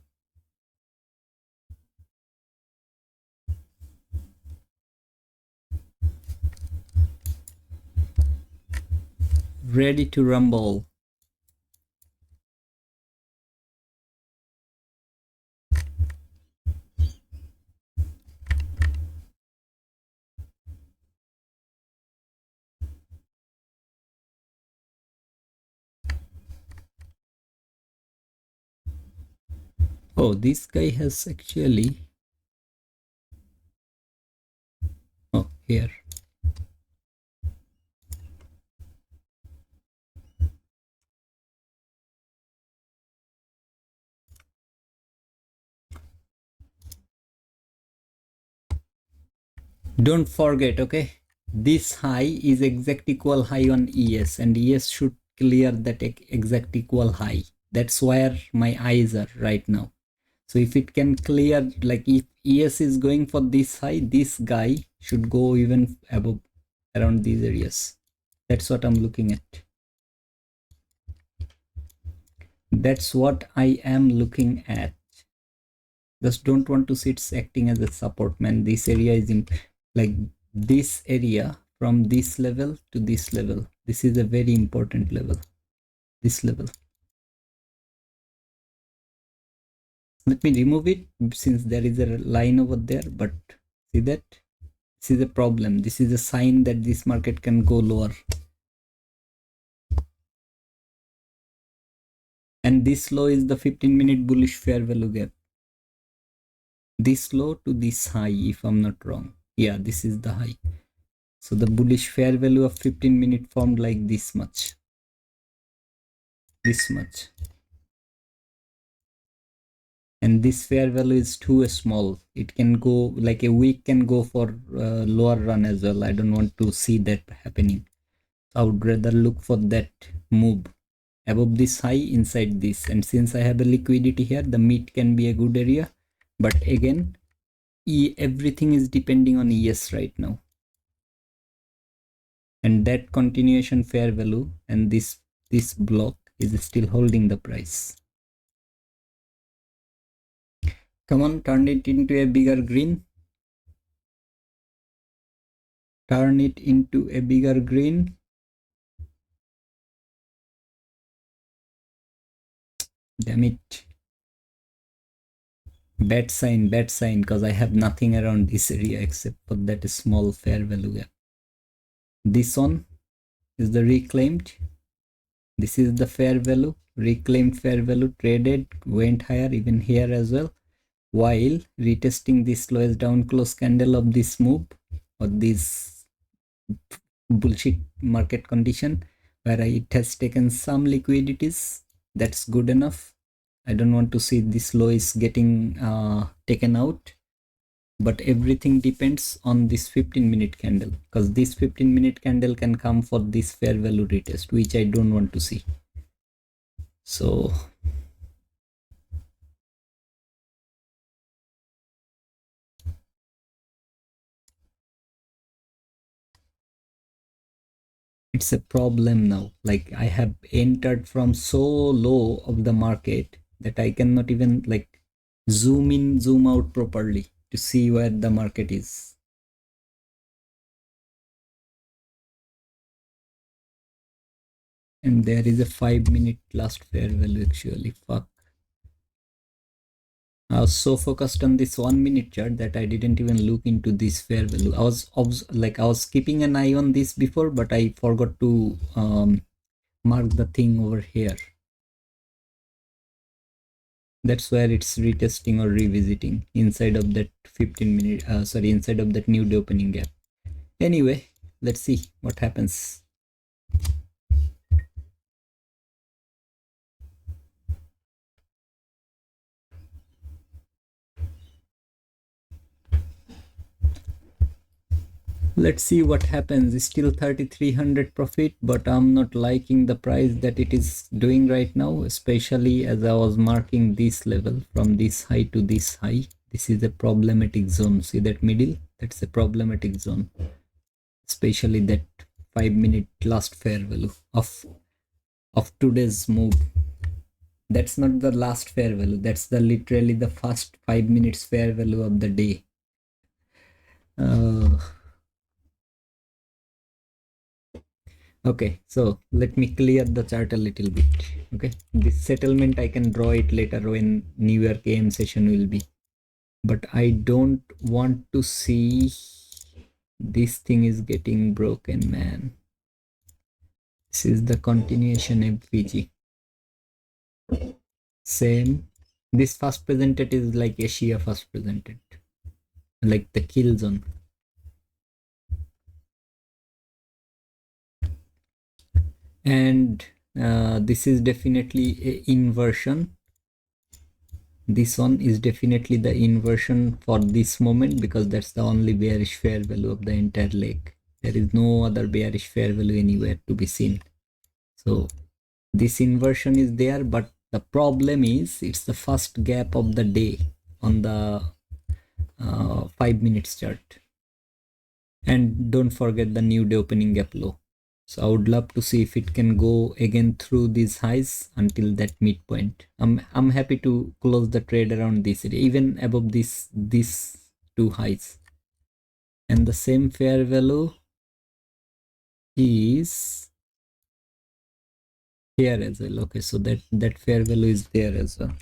Ready to rumble. Oh, this guy has actually, oh, here. Don't forget, okay, this high is exact equal high on ES, and ES should clear that exact equal high. That's where my eyes are right now. So if it can clear, like if ES is going for this high, this guy should go even above, around these areas. That's what I'm looking at. That's what I am looking at. Just don't want to see it's acting as a support, man. This area is in, like, this area from this level to this level. This is a very important level. This level. Let me remove it since there is a line over there, but see that? This is a problem. This is a sign that this market can go lower. And this low is the 15-minute bullish fair value gap. This low to this high, if I'm not wrong. Yeah, this is the high. So the bullish fair value of 15-minute formed like this much. This much. And this fair value is too small. It can go, like a week can go for lower run as well. I don't want to see that happening. I would rather look for that move above this high, inside this. And since I have a liquidity here, the mid can be a good area. But again, everything is depending on ES right now. And that continuation fair value and this block is still holding the price. Come on, turn it into a bigger green. Turn it into a bigger green. Damn it. Bad sign, because I have nothing around this area except for that small fair value gap. This one is the reclaimed. This is the fair value, reclaimed fair value, traded, went higher even here as well, while retesting this lowest down close candle of this move or this bullshit market condition where it has taken some liquidities. That's good enough. I don't want to see this low is getting taken out, but everything depends on this 15-minute candle, because this 15-minute candle can come for this fair value retest, which I don't want to see. So it's a problem now. Like, I have entered from so low of the market that I cannot even like zoom in, zoom out properly to see where the market is. And there is a 5-minute last fair value actually. Fuck. I was so focused on this 1-minute chart that I didn't even look into this fair value. I was keeping an eye on this before, but I forgot to mark the thing over here. That's where it's retesting or revisiting inside of that 15-minute, inside of that new opening gap. Anyway, let's see what happens. Let's see what happens. Still 3300 profit, but I'm not liking the price that it is doing right now, especially as I was marking this level from this high to this high. This is a problematic zone. See that middle? That's a problematic zone, especially that 5 minute last fair value of today's move. That's not the last fair value, that's the literally the first 5 minutes fair value of the day. uh, okay, so let me clear the chart a little bit. Okay, this settlement I can draw it later when New York AM session will be, but I don't want to see this thing is getting broken, man. This is the continuation FVG. Same. This first presented is like Asia first presented, like the kill zone. And this is definitely a inversion. This one is definitely the inversion for this moment, because that's the only bearish fair value of the entire leg. There is no other bearish fair value anywhere to be seen. So this inversion is there, but the problem is it's the first gap of the day on the 5 minutes chart. And don't forget the new day opening gap low. So I would love to see if it can go again through these highs until that midpoint. I'm happy to close the trade around this area, even above these two highs. And the same fair value is here as well. Okay, so that fair value is there as well.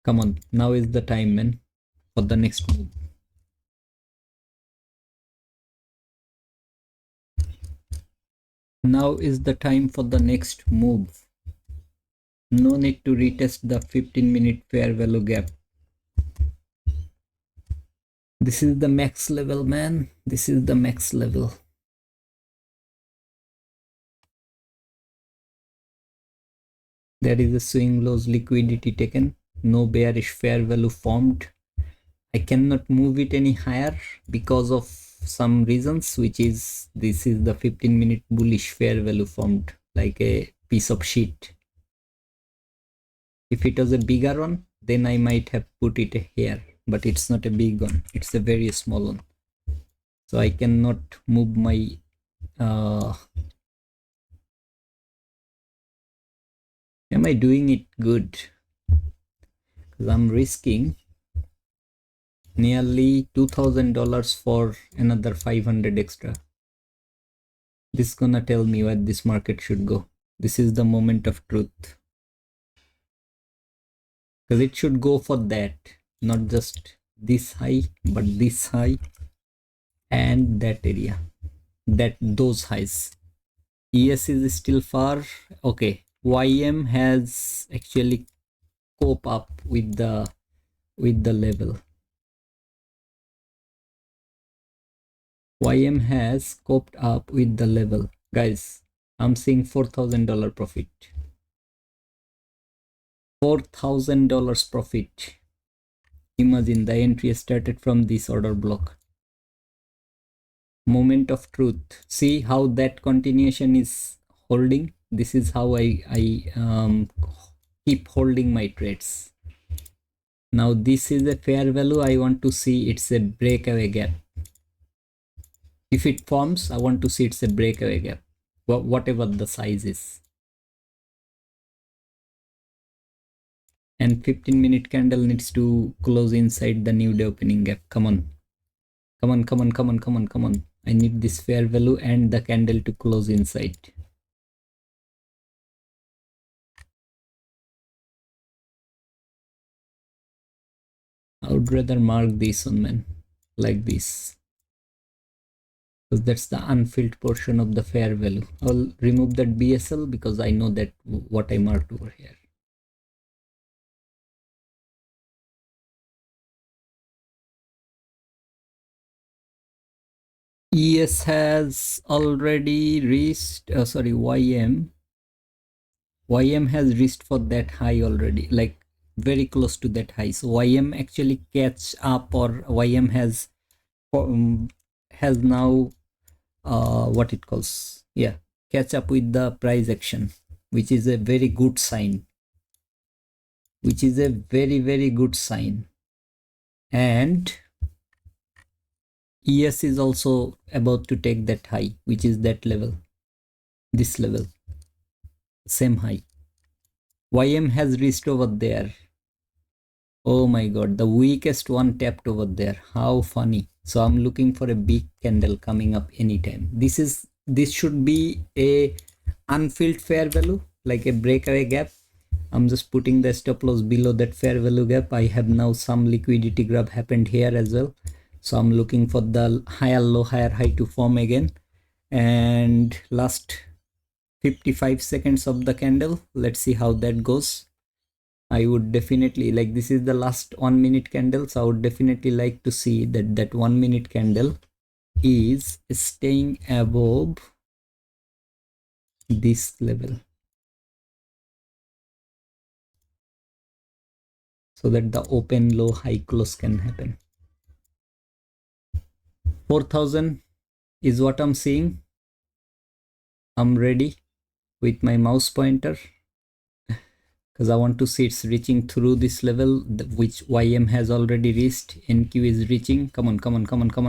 Come on, now is the time, man, for the next move. Now is the time for the next move. No need to retest the 15-minute fair value gap. This is the max level, man. This is the max level. There is a swing lows liquidity taken. No bearish fair value formed. I cannot move it any higher because of some reasons, which is this is the 15-minute bullish fair value formed like a piece of sheet. If it was a bigger one, then I might have put it here, but it's not a big one. It's a very small one. So I cannot move my am I doing it good? Because I'm risking nearly $2,000 for another 500 extra. This is gonna tell me where this market should go. This is the moment of truth. Because it should go for that, not just this high, but this high and that area, those highs. ES is still far. Okay, YM has actually cope up with the level. YM has coped up with the level. Guys, I'm seeing $4,000 profit. $4,000 profit. Imagine the entry started from this order block. Moment of truth. See how that continuation is holding. This is how I keep holding my trades. Now this is a fair value. I want to see it's a breakaway gap. If it forms, I want to see it's a breakaway gap, whatever the size is. And 15-minute candle needs to close inside the new day opening gap. Come on. Come on, come on, come on, come on, come on. I need this fair value and the candle to close inside. I would rather mark this one, man, like this, because that's the unfilled portion of the fair value. I'll remove that BSL because I know that what I marked over here. ES has already reached, YM has reached for that high already, like very close to that high. So YM actually catch up, or YM has now what it calls, yeah, catch up with the price action, which is a very good sign, which is a very good sign. And ES is also about to take that high, which is that level, this level, same high. YM has reached over there. Oh my god, the weakest one tapped over there. How funny. So I'm looking for a big candle coming up anytime. This should be a unfilled fair value, like a breakaway gap. I'm just putting the stop loss below that fair value gap. I have now some liquidity grab happened here as well. So I'm looking for the higher low, higher high to form again. And last 55 seconds of the candle. Let's see how that goes. I would definitely like, this is the last 1 minute candle, so I would definitely like to see that 1 minute candle is staying above this level, so that the open low high close can happen. 4,000 is what I'm seeing. I'm ready with my mouse pointer, because I want to see it's reaching through this level, which YM has already reached. NQ is reaching. Come on,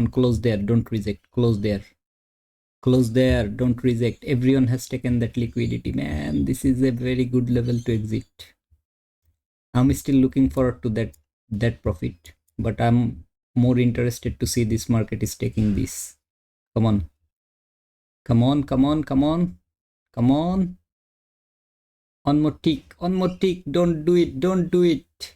close there, don't reject, close there, don't reject. Everyone has taken that liquidity, man. This is a very good level to exit. I'm still looking forward to that profit, but I'm more interested to see this market is taking this. Come on, one more tick, don't do it, don't do it.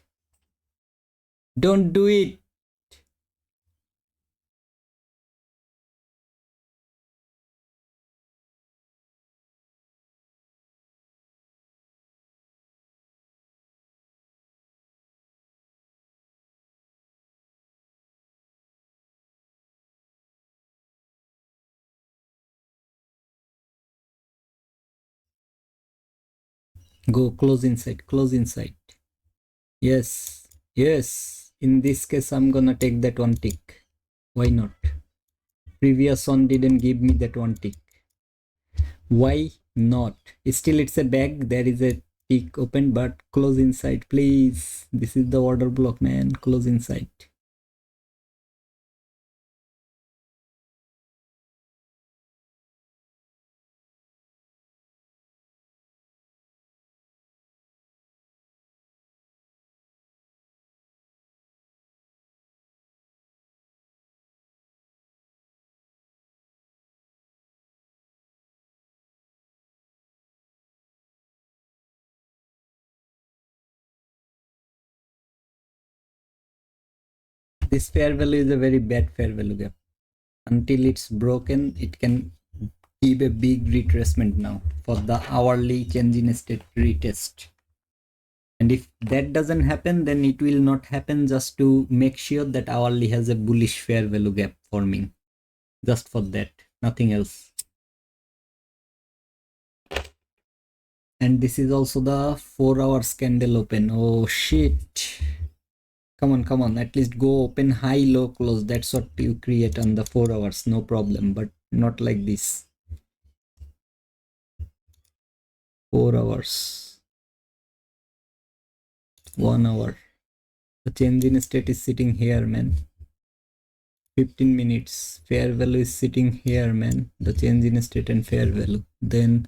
Go, close inside. Yes, in this case I'm gonna take that one tick. Why not? Previous one didn't give me that one tick. Why not? Still it's a bag, there is a tick open, but close inside, please. This is the order block, man. Close inside. This fair value is a very bad fair value gap. Until it's broken, it can give a big retracement now for the hourly change in state retest. And if that doesn't happen, then it will not happen, just to make sure that hourly has a bullish fair value gap forming. Just for that, nothing else. And this is also the 4 hours candle open. Oh shit. Come on, at least go open high, low, close. That's what you create on the 4 hours, no problem, but not like this. 4 hours, 1 hour. The change in state is sitting here, man. 15 minutes, fair value is sitting here, man. The change in state and fair value. Then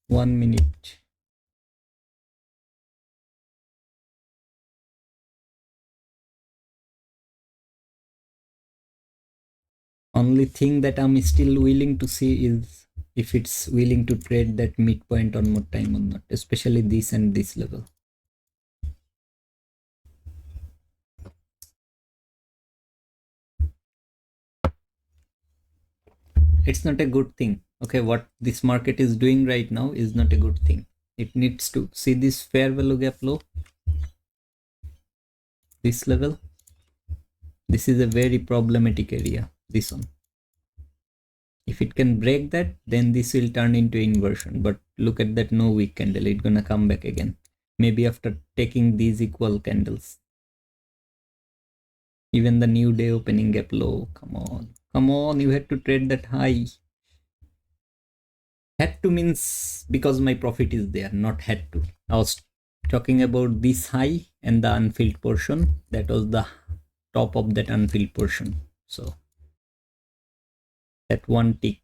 1 minute. Only thing that I'm still willing to see is if it's willing to trade that midpoint on more time or not, especially this and this level. It's not a good thing. Okay, what this market is doing right now is not a good thing. It needs to see this fair value gap low, this level. This is a very problematic area, this one. If it can break that, then this will turn into inversion. But look at that no wick candle, it's gonna come back again. maybe after taking these equal candles. Even the new day opening gap low. Come on, you had to trade that high. Had to means because my profit is there, not had to. I was talking about this high and the unfilled portion. That was the top of that unfilled portion. So that one tick.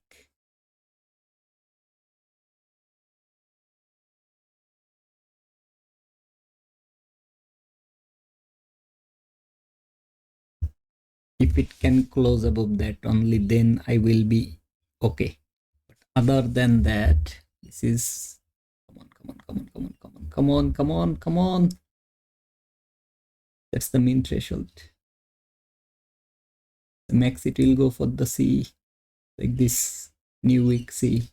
If it can close above that, only then I will be okay. But other than that, this is come on. That's the mean threshold. The max it will go for the C, like this new week C.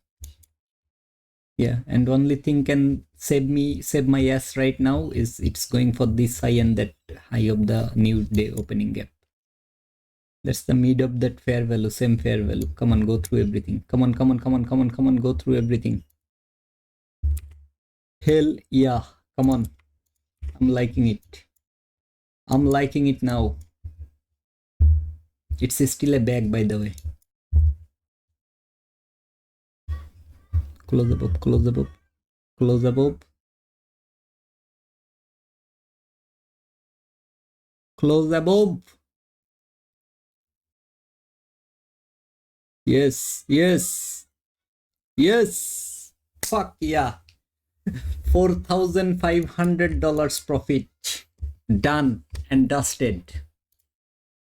Yeah, and only thing can save my ass right now is it's going for this high and that high of the new day opening gap. That's the mid of that fair value, same fair value. Come on, go through everything. Come on, go through everything. Hell yeah, come on. I'm liking it. I'm liking it now. It's still a bag, by the way. Close above, close above, close above. Close above. Yes, yes, yes. Fuck yeah. $4,500 profit. Done and dusted.